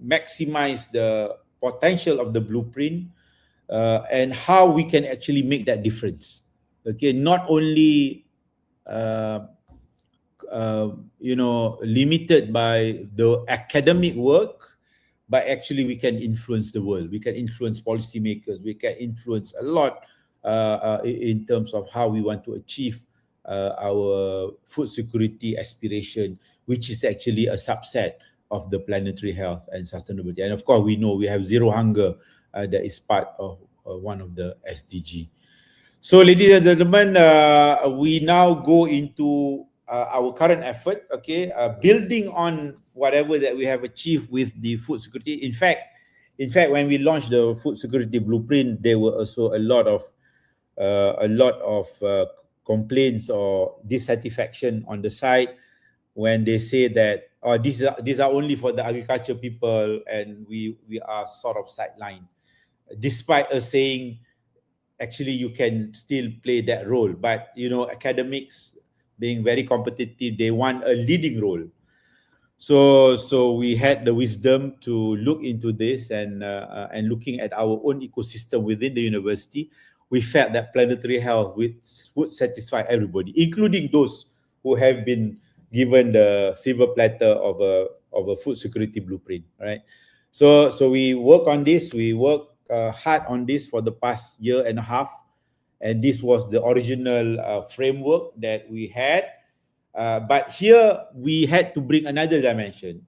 maximize the potential of the blueprint, and how we can actually make that difference. Okay, not only limited by the academic work, but actually we can influence the world. We can influence policymakers. We can influence a lot in terms of how we want to achieve our food security aspiration, which is actually a subset of the planetary health and sustainability. And of course, we know we have zero hunger that is part of one of the SDG. So, ladies and gentlemen, we now go into our current effort, okay, building on whatever that we have achieved with the food security. In fact, when we launched the food security blueprint, there were also a lot of complaints or dissatisfaction on the side when they say that these are only for the agriculture people, and we are sort of sidelined, despite us saying actually you can still play that role. But you know, academics being very competitive, they want a leading role. So we had the wisdom to look into this, and looking at our own ecosystem within the university, we felt that planetary health would satisfy everybody, including those who have been given the silver platter of a food security blueprint, right? So we work on this. We work hard on this for the past year and a half, and this was the original framework that we had. But here we had to bring another dimension,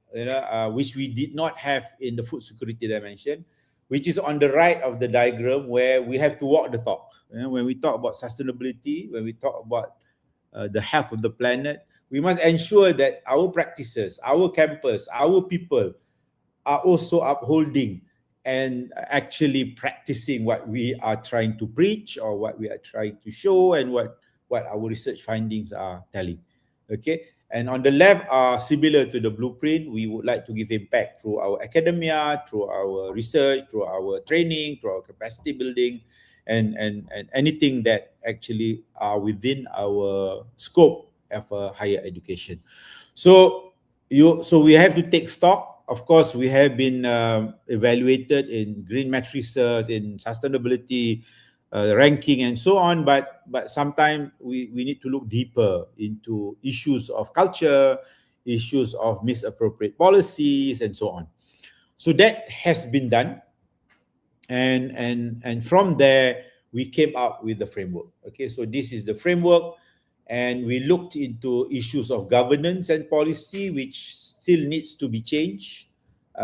which we did not have in the food security dimension, which is on the right of the diagram, where we have to walk the talk. When we talk about sustainability, when we talk about the health of the planet, we must ensure that our practices, our campus, our people are also upholding and actually practicing what we are trying to preach, or what we are trying to show, and what our research findings are telling. Okay, and on the left are similar to the blueprint. We would like to give impact through our academia, through our research, through our training, through our capacity building, and anything that actually are within our scope of higher education. So we have to take stock. Of course, we have been evaluated in green matrices, in sustainability ranking, and so on. But sometimes we need to look deeper into issues of culture, issues of misappropriate policies, and so on. So that has been done, and from there we came up with the framework. Okay, so this is the framework, and we looked into issues of governance and policy, which still needs to be changed.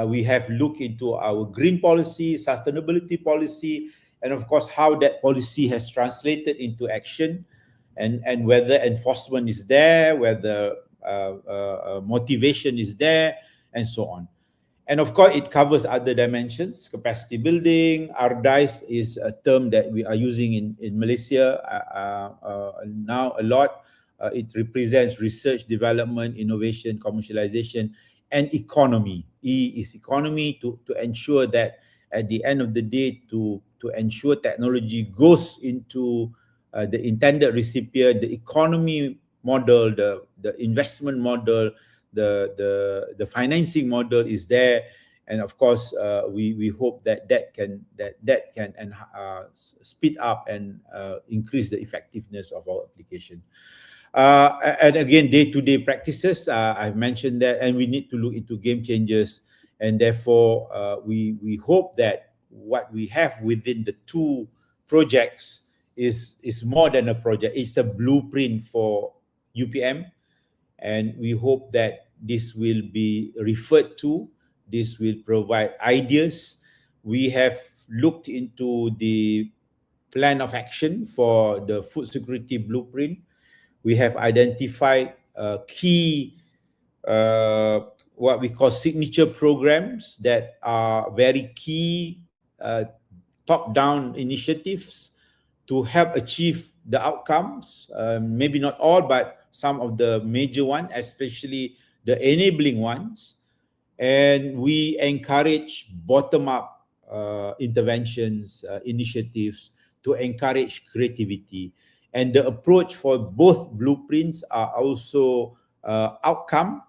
We have looked into our green policy, sustainability policy, and of course how that policy has translated into action, and whether enforcement is there, whether motivation is there, and so on. And of course it covers other dimensions. Capacity building, RDICE is a term that we are using in Malaysia now a lot. It represents research, development, innovation, commercialization, and economy. E is economy, to ensure that at the end of the day, to ensure technology goes into the intended recipient, the economy model, the investment model, the financing model is there, and of course we hope that can speed up and increase the effectiveness of our application. And again, day-to-day practices, I've mentioned that, and we need to look into game changers, and therefore we hope that what we have within the two projects is more than a project. It's a blueprint for UPM, and we hope that this will be referred to. This will provide ideas. We have looked into the plan of action for the food security blueprint. We have identified key, what we call signature programs that are very key top-down initiatives to help achieve the outcomes. Maybe not all, but some of the major ones, especially the enabling ones. And we encourage bottom-up interventions, initiatives to encourage creativity. And the approach for both blueprints are also outcome,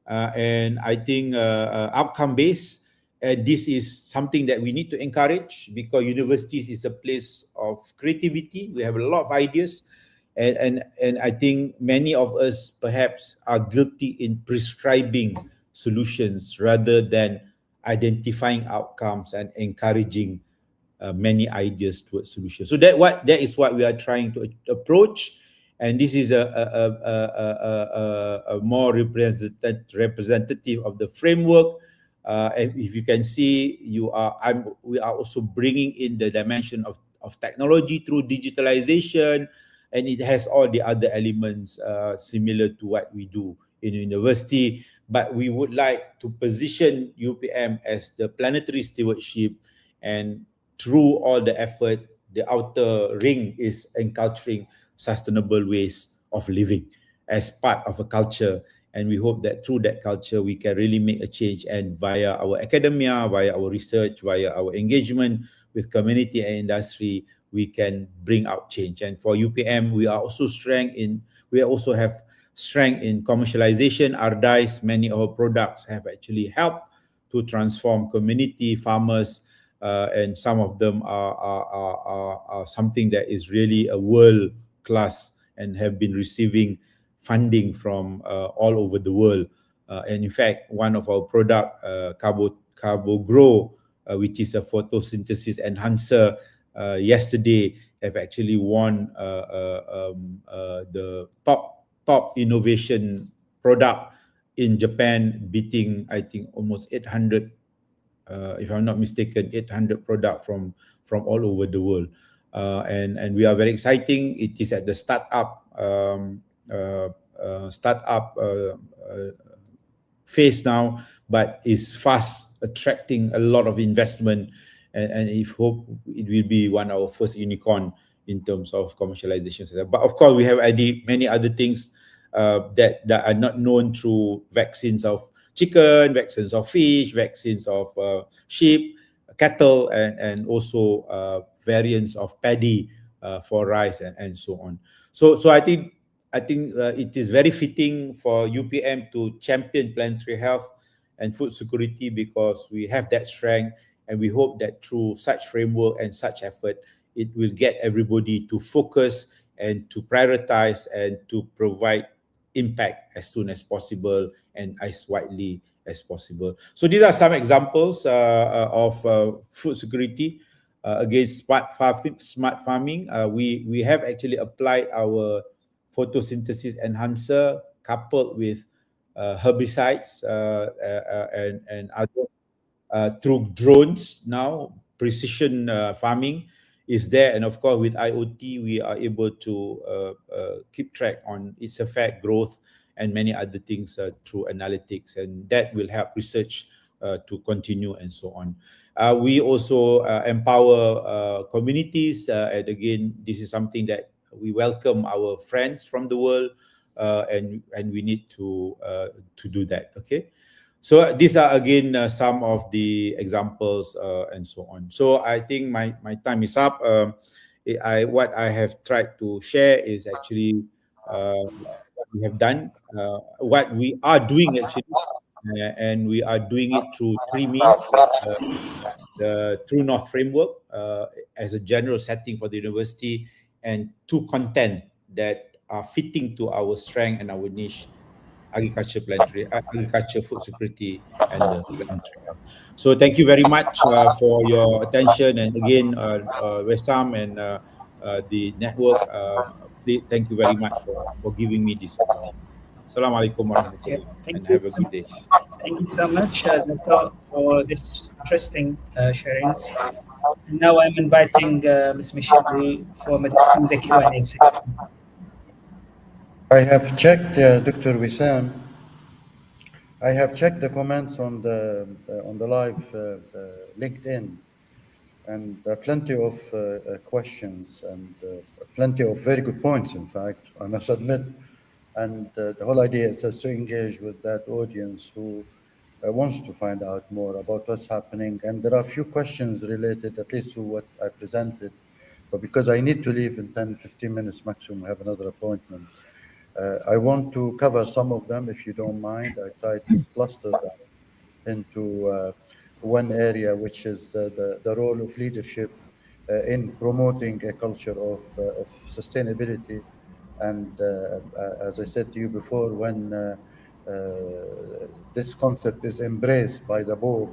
and I think outcome-based. And this is something that we need to encourage, because universities is a place of creativity. We have a lot of ideas, and I think many of us perhaps are guilty in prescribing solutions rather than identifying outcomes and encouraging many ideas towards solutions. So that is what we are trying to approach, and this is a more representative of the framework. And if you can see, we are also bringing in the dimension of technology through digitalization, and it has all the other elements similar to what we do in university. But we would like to position UPM as the planetary stewardship, and through all the effort, the outer ring is enculturing sustainable ways of living as part of a culture. And we hope that through that culture, we can really make a change, and via our academia, via our research, via our engagement with community and industry, we can bring out change. And for UPM, we also have strength in commercialization. Ardice, many of our products have actually helped to transform community farmers, and some of them are something that is really a world class and have been receiving funding from all over the world. And in fact, one of our product, Carbo Grow, which is a photosynthesis enhancer, yesterday have actually won the top innovation product in Japan, beating, I think, almost 800, if I'm not mistaken, 800 products from all over the world. And we are very exciting. It is at the startup phase now, but is fast attracting a lot of investment, and if hope it will be one of our first unicorn in terms of commercialization. But of course, we have many other things that are not known through vaccines of chicken, vaccines of fish, vaccines of sheep, cattle, and also variants of paddy for rice and so on. So I think it is very fitting for UPM to champion planetary health and food security, because we have that strength, and we hope that through such framework and such effort, it will get everybody to focus and to prioritize and to provide impact as soon as possible and as widely as possible. So these are some examples of food security against smart farming. We have actually applied our photosynthesis enhancer coupled with herbicides and other through drones now. Precision farming is there, and of course with IoT we are able to keep track on its effect, growth, and many other things through analytics, and that will help research to continue and so on. We also empower communities, and again, this is something that we welcome our friends from the world, and we need to do that. Okay, so these are again some of the examples and so on. So I think my time is up. What I have tried to share is actually what we have done, what we are doing actually, and we are doing it through three means. The True North framework as a general setting for the university, and two content that are fitting to our strength and our niche: agriculture, food security, and the planetary health. So thank you very much for your attention, and again, Wesam and the network, thank you very much for giving me this opportunity. Assalamualaikum warahmatullahi wabarakatuh, and have a good day. Thank you so much, Dr., for this interesting sharings. And now I'm inviting Ms. Michelle for the Q&A section. I have checked, Dr. Wissam. I have checked the comments on the live LinkedIn, and plenty of questions and plenty of very good points. In fact, I must admit, and the whole idea is to engage with that audience who wants to find out more about what's happening. And there are a few questions related, at least, to what I presented, but because I need to leave in 10-15 minutes maximum, I have another appointment. I want to cover some of them, if you don't mind. I try to cluster them into one area, which is the role of leadership in promoting a culture of sustainability. And as I said to you before, when this concept is embraced by the board,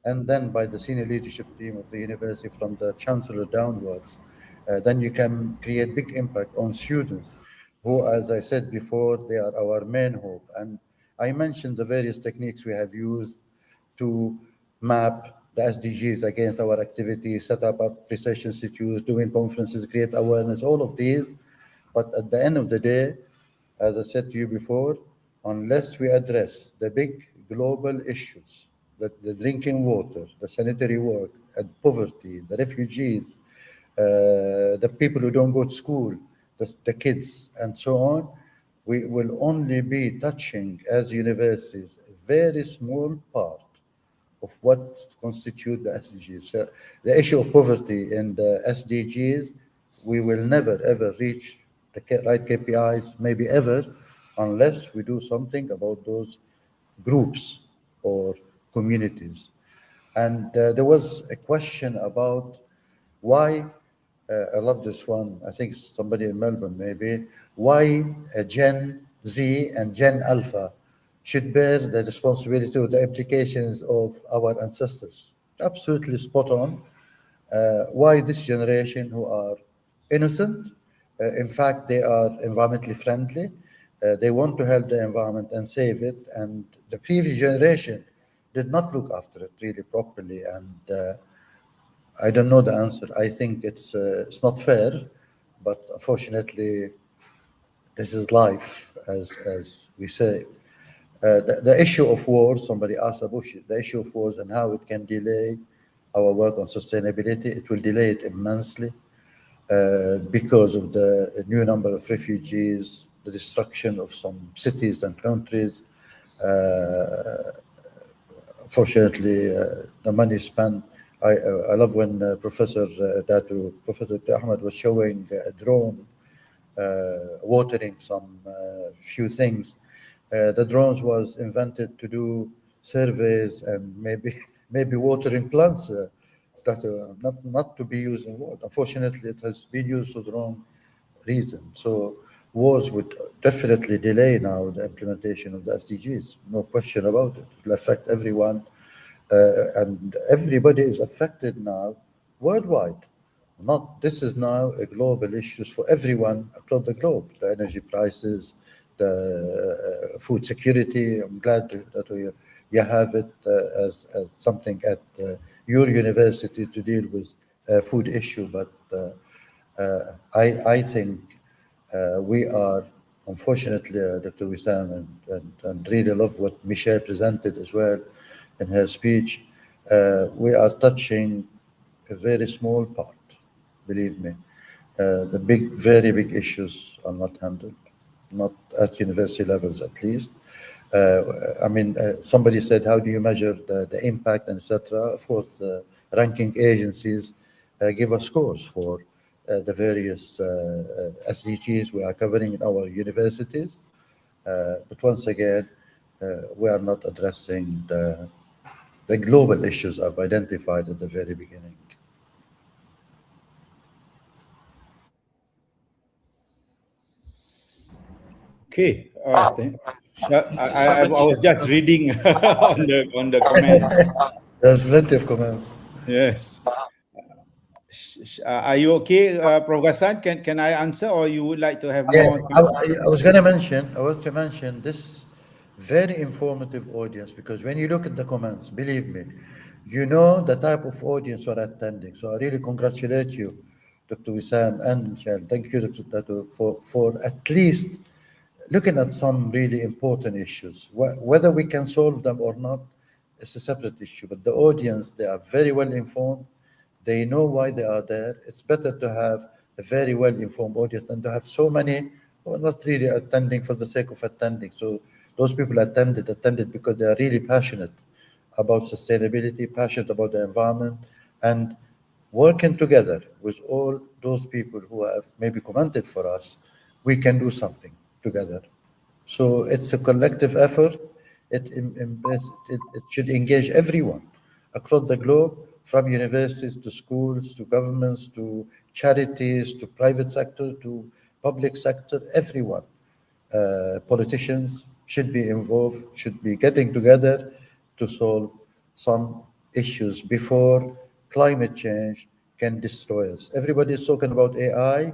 and then by the senior leadership team of the university from the chancellor downwards, then you can create big impact on students who, as I said before, they are our main hope. And I mentioned the various techniques we have used to map the SDGs against our activities, set up appreciation institutes, doing conferences, create awareness, all of these. But at the end of the day, as I said to you before, unless we address the big global issues, the drinking water, the sanitary work, and poverty, the refugees, the people who don't go to school, the kids, and so on, we will only be touching, as universities, a very small part of what constitute the SDGs. So the issue of poverty in the SDGs, we will never ever reach the right KPIs, maybe ever, unless we do something about those groups or communities. And there was a question about why, I love this one, I think somebody in Melbourne maybe, why Gen Z and Gen Alpha should bear the responsibility or the implications of our ancestors. Absolutely spot on. Why this generation who are innocent, in fact, they are environmentally friendly. They want to help the environment and save it. And the previous generation did not look after it really properly. And I don't know the answer. I think it's not fair, but unfortunately, this is life, as we say. The issue of wars, somebody asked about the issue of wars and how it can delay our work on sustainability. It will delay it immensely because of the new number of refugees, the destruction of some cities and countries. Fortunately, the money spent. I love when Professor Ahmed was showing a drone watering some few things. The drones was invented to do surveys and maybe watering plants that not to be used in war. Unfortunately, it has been used for the wrong reason. So wars would definitely delay now the implementation of the SDGs. No question about it. It will affect everyone, and everybody is affected now worldwide. This is now a global issue for everyone across the globe. The energy prices, the food security. I'm glad that you have it as something at your university to deal with food issue. But I think we are, unfortunately, Dr. Wissam, and really love what Michelle presented as well in her speech. We are touching a very small part, believe me. The very big issues are not handled, not at university levels at least. Somebody said, how do you measure the impact, and etc.? Of course, ranking agencies give us scores for the various SDGs we are covering in our universities. But once again, we are not addressing the global issues I've identified at the very beginning. Okay. I was just reading on the comments. There's plenty of comments. Yes. Are you okay, Prof. Ghassan? Can I answer, or you would like to have more? I was to mention this very informative audience, because when you look at the comments, believe me, you know the type of audience who are attending. So I really congratulate you, Dr. Wissam and Michelle. Thank you, Dr. Tato, for at least looking at some really important issues. Whether we can solve them or not, it's a separate issue. But the audience, they are very well informed. They know why they are there. It's better to have a very well-informed audience than to have so many who are not really attending for the sake of attending. So those people attended because they are really passionate about sustainability, passionate about the environment, and working together with all those people who have maybe commented for us, we can do something together. So it's a collective effort. It should engage everyone across the globe, from universities to schools to governments to charities to private sector to public sector. Everyone, politicians should be involved, should be getting together to solve some issues before climate change can destroy us. Everybody is talking about AI,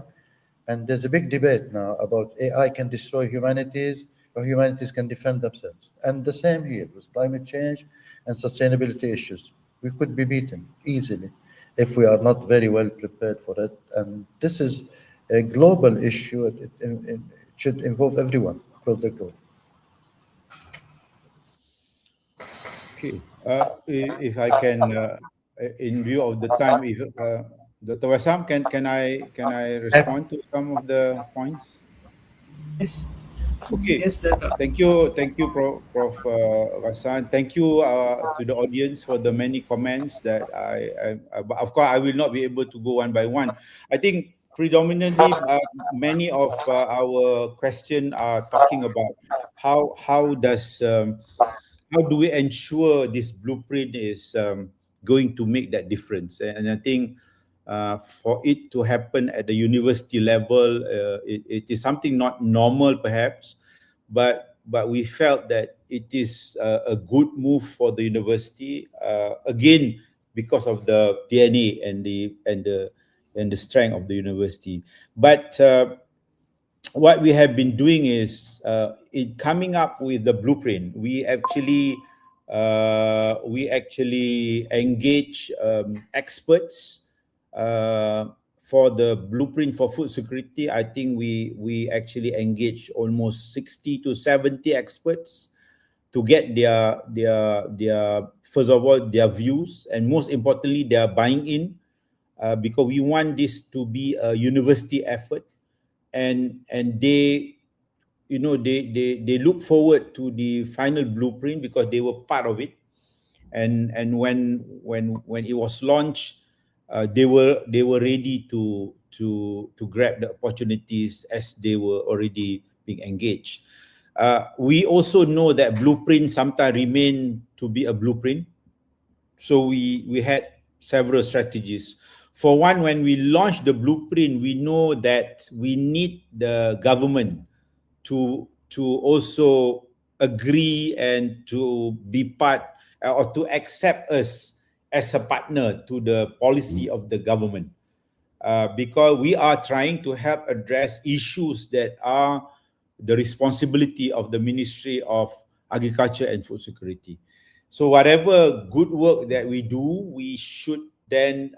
and there's a big debate now about AI can destroy humanities or humanities can defend themselves. And the same here with climate change and sustainability issues. We could be beaten easily if we are not very well prepared for it. And this is a global issue. It should involve everyone across the globe. Okay. If I can, in view of the time, if Dr. Wassam, can I respond to some of the points? Yes. Okay. Yes, Doctor. Thank you, Prof. Ghassan. Thank you to the audience for the many comments that of course, I will not be able to go one by one. I think predominantly many of our questions are talking about how do we ensure this blueprint is going to make that difference, and I think for it to happen at the university level, it is something not normal perhaps, but we felt that it is a good move for the university, again because of the DNA and the strength of the university. But what we have been doing is in coming up with the blueprint, we actually engage experts for the blueprint for food security. I think we actually engage almost 60 to 70 experts to get their first of all their views, and most importantly their buying in, because we want this to be a university effort, and they they look forward to the final blueprint because they were part of it, and when it was launched, they were ready to grab the opportunities as they were already being engaged. We also know that blueprints sometimes remain to be a blueprint, so we had several strategies. For one, when we launched the blueprint, we know that we need the government to also agree and to be part or to accept us as a partner to the policy of the government, because we are trying to help address issues that are the responsibility of the Ministry of Agriculture and Food Security. So whatever good work that we do, we should then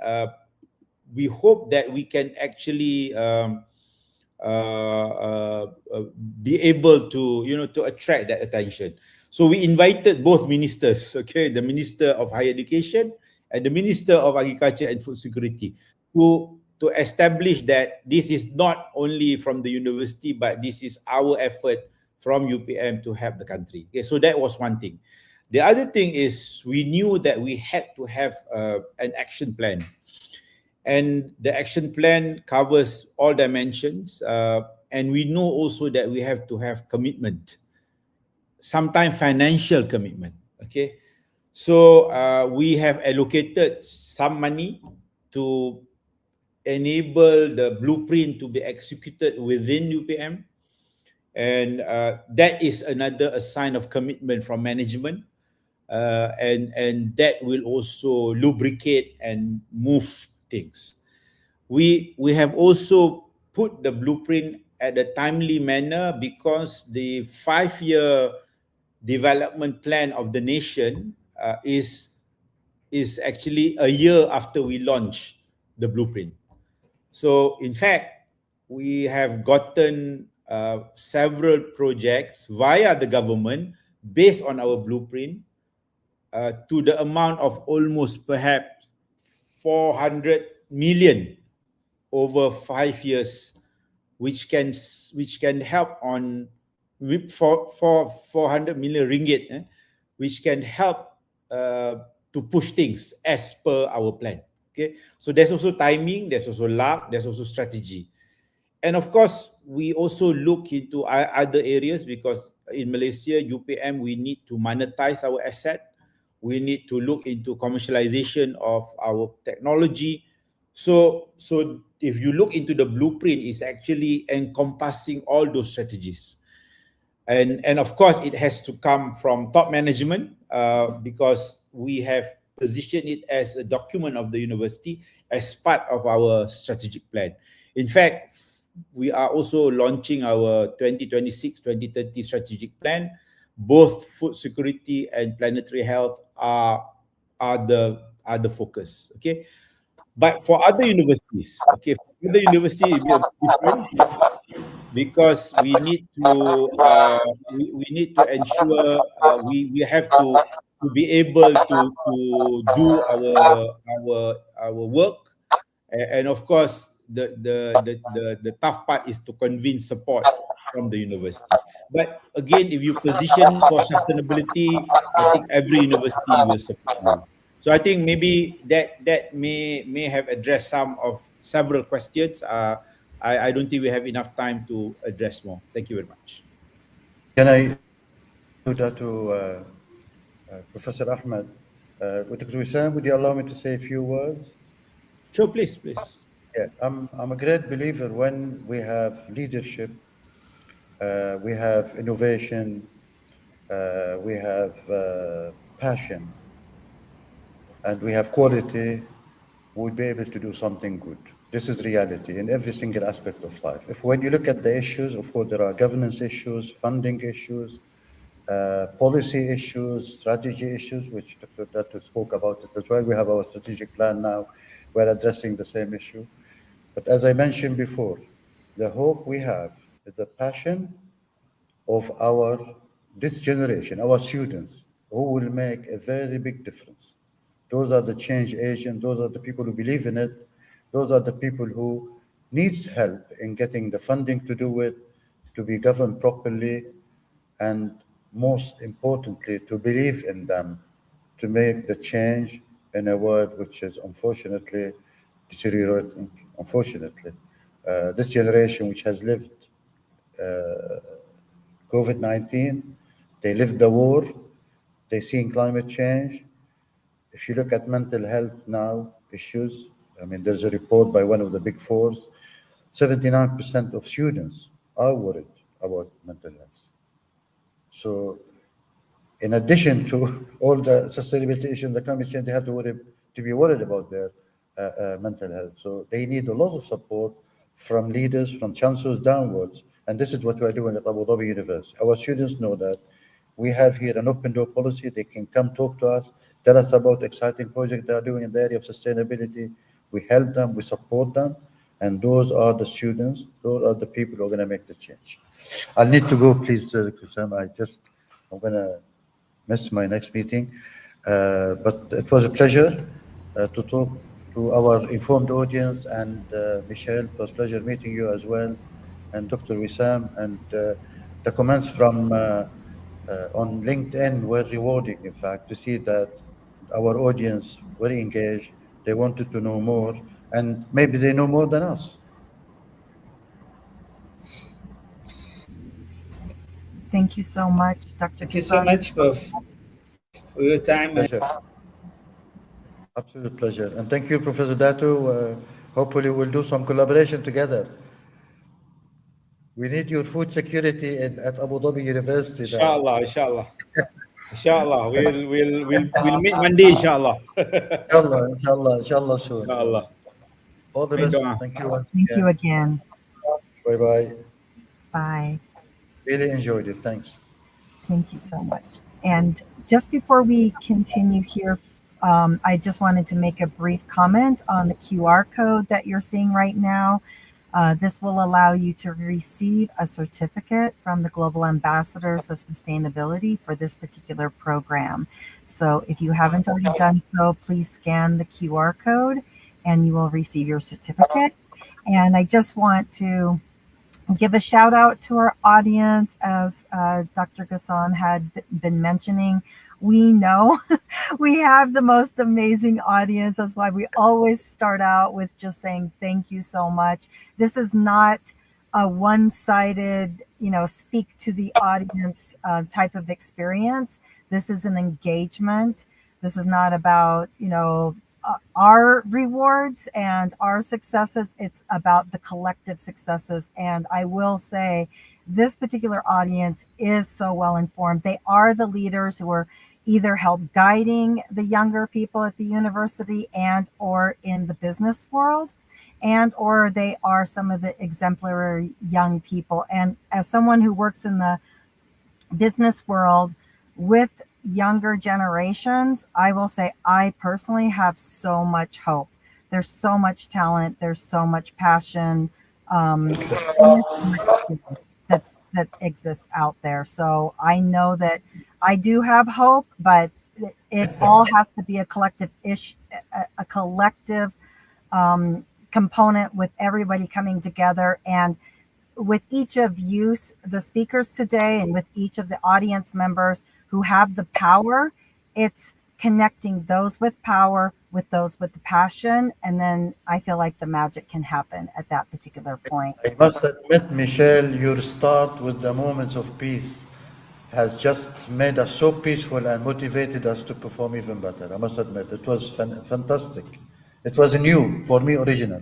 we hope that we can actually be able to to attract that attention. So we invited both ministers, okay, the Minister of Higher Education and the Minister of Agriculture and Food Security, to establish that this is not only from the university, but this is our effort from UPM to help the country. Okay, so that was one thing. The other thing is we knew that we had to have an action plan. And the action plan covers all dimensions. And we know also that we have to have commitment, sometimes financial commitment. Okay. So we have allocated some money to enable the blueprint to be executed within UPM. And that is another sign of commitment from management. And that will also lubricate and move things. We have also put the blueprint at a timely manner because the 5-year development plan of the nation is actually a year after we launch the blueprint. So in fact, we have gotten several projects via the government based on our blueprint to the amount of almost perhaps 400 million over 5 years, which can help on for 400 million ringgit, which can help to push things as per our plan. Okay, so there's also timing, there's also luck, there's also strategy. And of course, we also look into other areas because in Malaysia, UPM, we need to monetize our asset. We need to look into commercialization of our technology. So if you look into the blueprint, it's actually encompassing all those strategies. And of course, it has to come from top management because we have position it as a document of the university as part of our strategic plan. In fact, we are also launching our 2026-2030 strategic plan. Both food security and planetary health are the focus. Okay, but for other universities, okay, for other universities it will be different because we need to ensure we have to be able to do our work, and of course the tough part is to convince support from the university. But again, if you position for sustainability, I think every university will support you. So I think maybe that may have addressed several questions. I don't think we have enough time to address more. Thank you very much. Can I do that to Professor Ahmed? Dr. Wissam, would you allow me to say a few words? Sure, please. Yeah, I'm a great believer when we have leadership, we have innovation, we have passion, and we have quality, we'll be able to do something good. This is reality in every single aspect of life. When you look at the issues, of course, there are governance issues, funding issues, policy issues, strategy issues, which Dr. Dato spoke about it as well. We have our strategic plan now. We're addressing the same issue. But as I mentioned before, the hope we have is the passion of this generation, our students, who will make a very big difference. Those are the change agents. Those are the people who believe in it. Those are the people who needs help in getting the funding to do it, to be governed properly, and most importantly, to believe in them, to make the change in a world which is unfortunately deteriorating. Unfortunately, this generation which has lived COVID-19, they lived the war, they seen climate change. If you look at mental health now issues, I mean, there's a report by one of the big fours, 79% of students are worried about mental health. So in addition to all the sustainability issues, the climate change, they have to be worried about their mental health. So they need a lot of support from leaders, from chancellors downwards. And this is what we're doing at Abu Dhabi University. Our students know that we have here an open door policy. They can come talk to us, tell us about exciting projects they are doing in the area of sustainability. We help them, we support them. And those are the students, those are the people who are going to make the change. I'll need to go, please, Dr. Sam. I'm going to miss my next meeting. But it was a pleasure to talk to our informed audience, and Michelle, it was a pleasure meeting you as well, and Dr. Wissam, and the comments from on LinkedIn were rewarding, in fact, to see that our audience very engaged. They wanted to know more, and maybe they know more than us. Thank you so much, Dr. Thank you so much for your time. Pleasure. Absolute pleasure. And thank you, Professor Dato. Hopefully we'll do some collaboration together. We need your food security at Abu Dhabi University. Inshallah. Inshallah. We'll meet Monday, inshallah. Inshallah soon. Inshallah. All the best. Thank you once again. Thank you again. Bye-bye. Bye. Really enjoyed it. Thanks. Thank you so much. And just before we continue here, I just wanted to make a brief comment on the QR code that you're seeing right now. This will allow you to receive a certificate from the Global Ambassadors of Sustainability for this particular program. So if you haven't already done so, please scan the QR code and you will receive your certificate. And I just want to give a shout out to our audience, as Dr. Ghassan had been mentioning. We know we have the most amazing audience. That's why we always start out with just saying thank you so much. This is not a one-sided, speak to the audience type of experience. This is an engagement. This is not about, our rewards and our successes. It's about the collective successes. And I will say this particular audience is so well informed. They are the leaders who are either help guiding the younger people at the university and or in the business world, and or they are some of the exemplary young people. And as someone who works in the business world with younger generations, I will say I personally have so much hope. There's so much talent, there's so much passion, that exists out there. So I know that I do have hope, but it all has to be a collective component with everybody coming together. And with each of you, the speakers today, and with each of the audience members who have the power, it's connecting those with power with those with the passion. And then I feel like the magic can happen at that particular point. I must admit, Michelle, your start with the moments of peace has just made us so peaceful and motivated us to perform even better. I must admit, it was fantastic. It was new, for me, original.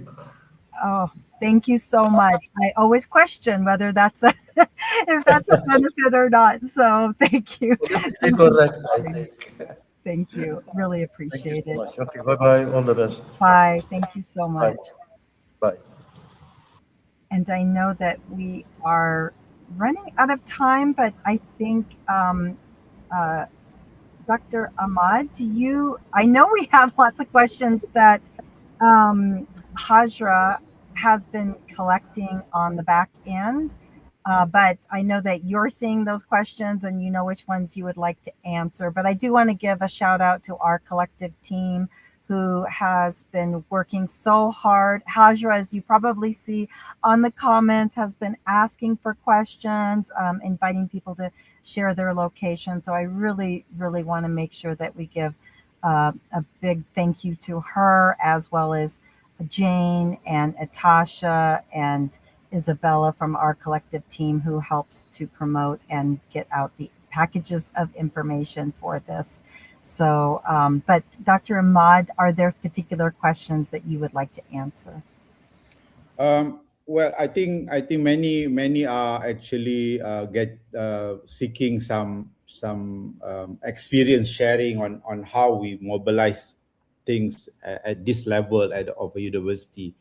Oh, thank you so much. I always question whether that's if that's a benefit or not. So thank you. Correct, I think. Thank you. Really appreciate it. So okay, bye-bye. All the best. Bye. Thank you so much. Bye. And I know that we are running out of time, but I think Dr. Ahmad, I know we have lots of questions that Hajra has been collecting on the back end, but I know that you're seeing those questions and you know which ones you would like to answer. But I do want to give a shout out to our collective team who has been working so hard. Hajra, as you probably see on the comments, has been asking for questions, inviting people to share their location. So I really, really want to make sure that we give a big thank you to her, as well as Jane and Atasha and Isabella from our collective team who helps to promote and get out the packages of information for this. So, but Dr. Ahmad, are there particular questions that you would like to answer? Well, I think many are actually seeking some experience sharing on how we mobilize things at this level of a university,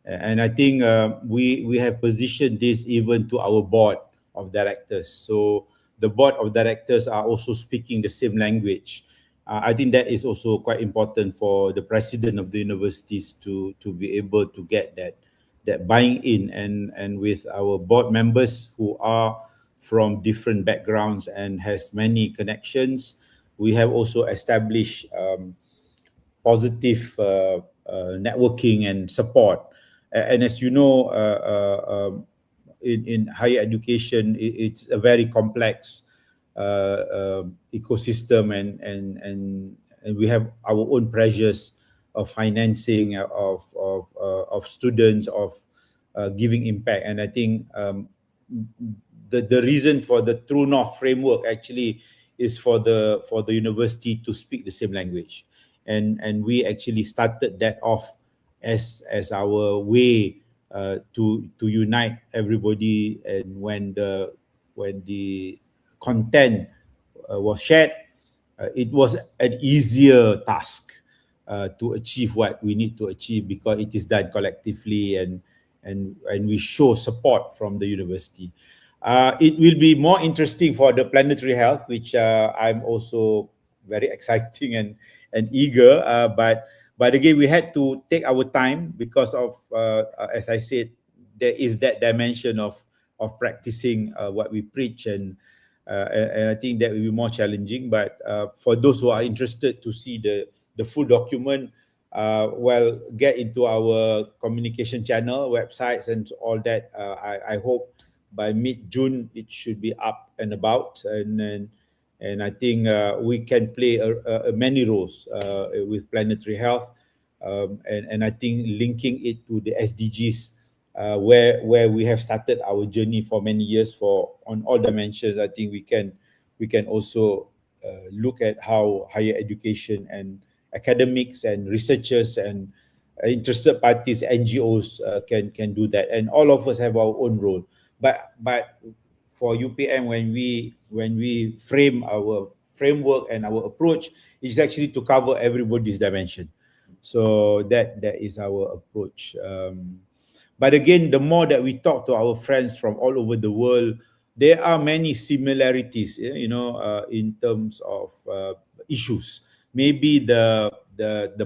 and I think we have positioned this even to our board of directors. So the board of directors are also speaking the same language. I think that is also quite important for the president of the universities to be able to get that buying in, and with our board members who are from different backgrounds and has many connections, we have also established positive networking and support. And as you know, in higher education, it's a very complex ecosystem, and we have our own pressures of financing, of students, of giving impact. And I think the reason for the True North framework actually is for the university to speak the same language, and we actually started that off as our way to unite everybody. And when the content was shared, it was an easier task to achieve what we need to achieve, because it is done collectively, and we show support from the university. It will be more interesting for the planetary health, which I'm also very exciting and eager. But again, we had to take our time because of, as I said, there is that dimension of practicing what we preach, and I think that will be more challenging. But for those who are interested to see the full document, well, get into our communication channel, websites, and all that. I hope by mid-June it should be up and about, and I think we can play many roles with planetary health, and I think linking it to the SDGs, where we have started our journey for many years on all dimensions. I think we can also look at how higher education and academics and researchers and interested parties, NGOs can do that, and all of us have our own role. But for UPM, when we frame our framework and our approach is actually to cover everybody's dimension. So that is our approach. But again, the more that we talk to our friends from all over the world, there are many similarities, in terms of issues. Maybe the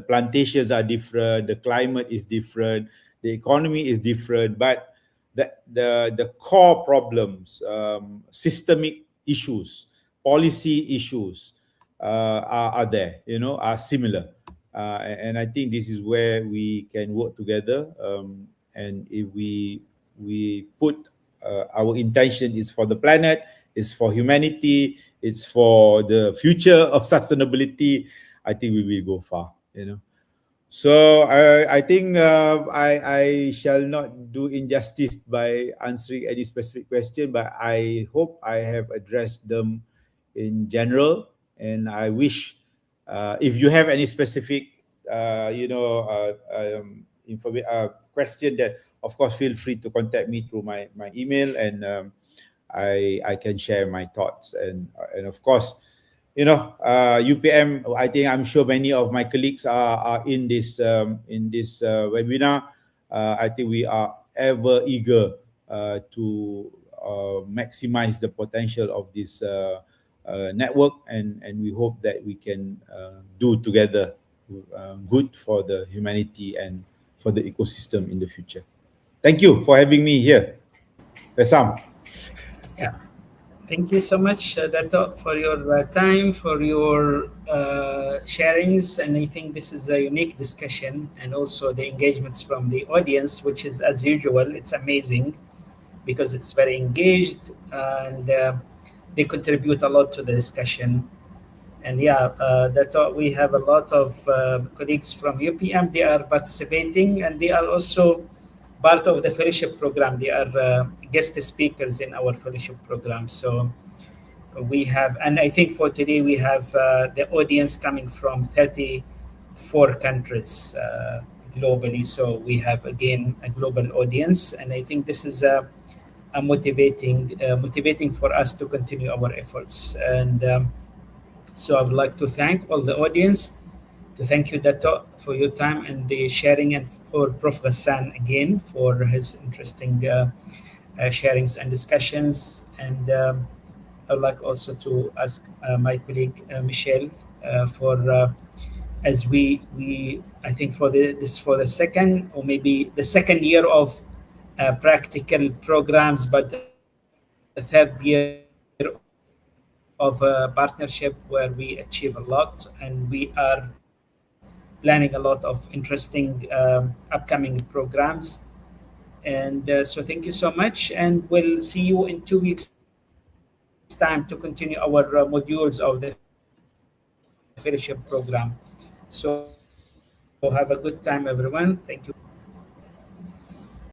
plantations are different, the climate is different, the economy is different, but the core problems, systemic issues, policy issues are there, are similar. And I think this is where we can work together. And if we put our intention is for the planet, is for humanity, it's for the future of sustainability, I think we will go far, So I think I shall not do injustice by answering any specific question, but I hope I have addressed them in general. And I wish if you have any specific, question, that of course feel free to contact me through my email, and I can share my thoughts. And of course, UPM, I think I'm sure many of my colleagues are in this webinar. I think we are ever eager to maximize the potential of this network, and we hope that we can do together good for the humanity and for the ecosystem in the future. Thank you for having me here. Essam. Yeah. Thank you so much, Dato, for your time, for your sharings. And I think this is a unique discussion, and also the engagements from the audience, which is, as usual, it's amazing because it's very engaged, and they contribute a lot to the discussion. And Dato, we have a lot of colleagues from UPM. They are participating, and they are also part of the fellowship program. They are guest speakers in our fellowship program. So we have, and I think for today we have the audience coming from 34 countries globally. So we have again a global audience, and I think this is a motivating for us to continue our efforts. And so I would like to thank all the audience. To thank you, Dato, for your time and the sharing, and for Prof. Ghassan again for his interesting sharings and discussions. And I would like also to ask my colleague Michelle for as we I think for the second, or maybe the second year of practical programs, but the third year of a partnership where we achieve a lot, and we are planning a lot of interesting upcoming programs. And so thank you so much, and we'll see you in 2 weeks' time to continue our modules of the fellowship program. So have a good time, everyone. Thank you.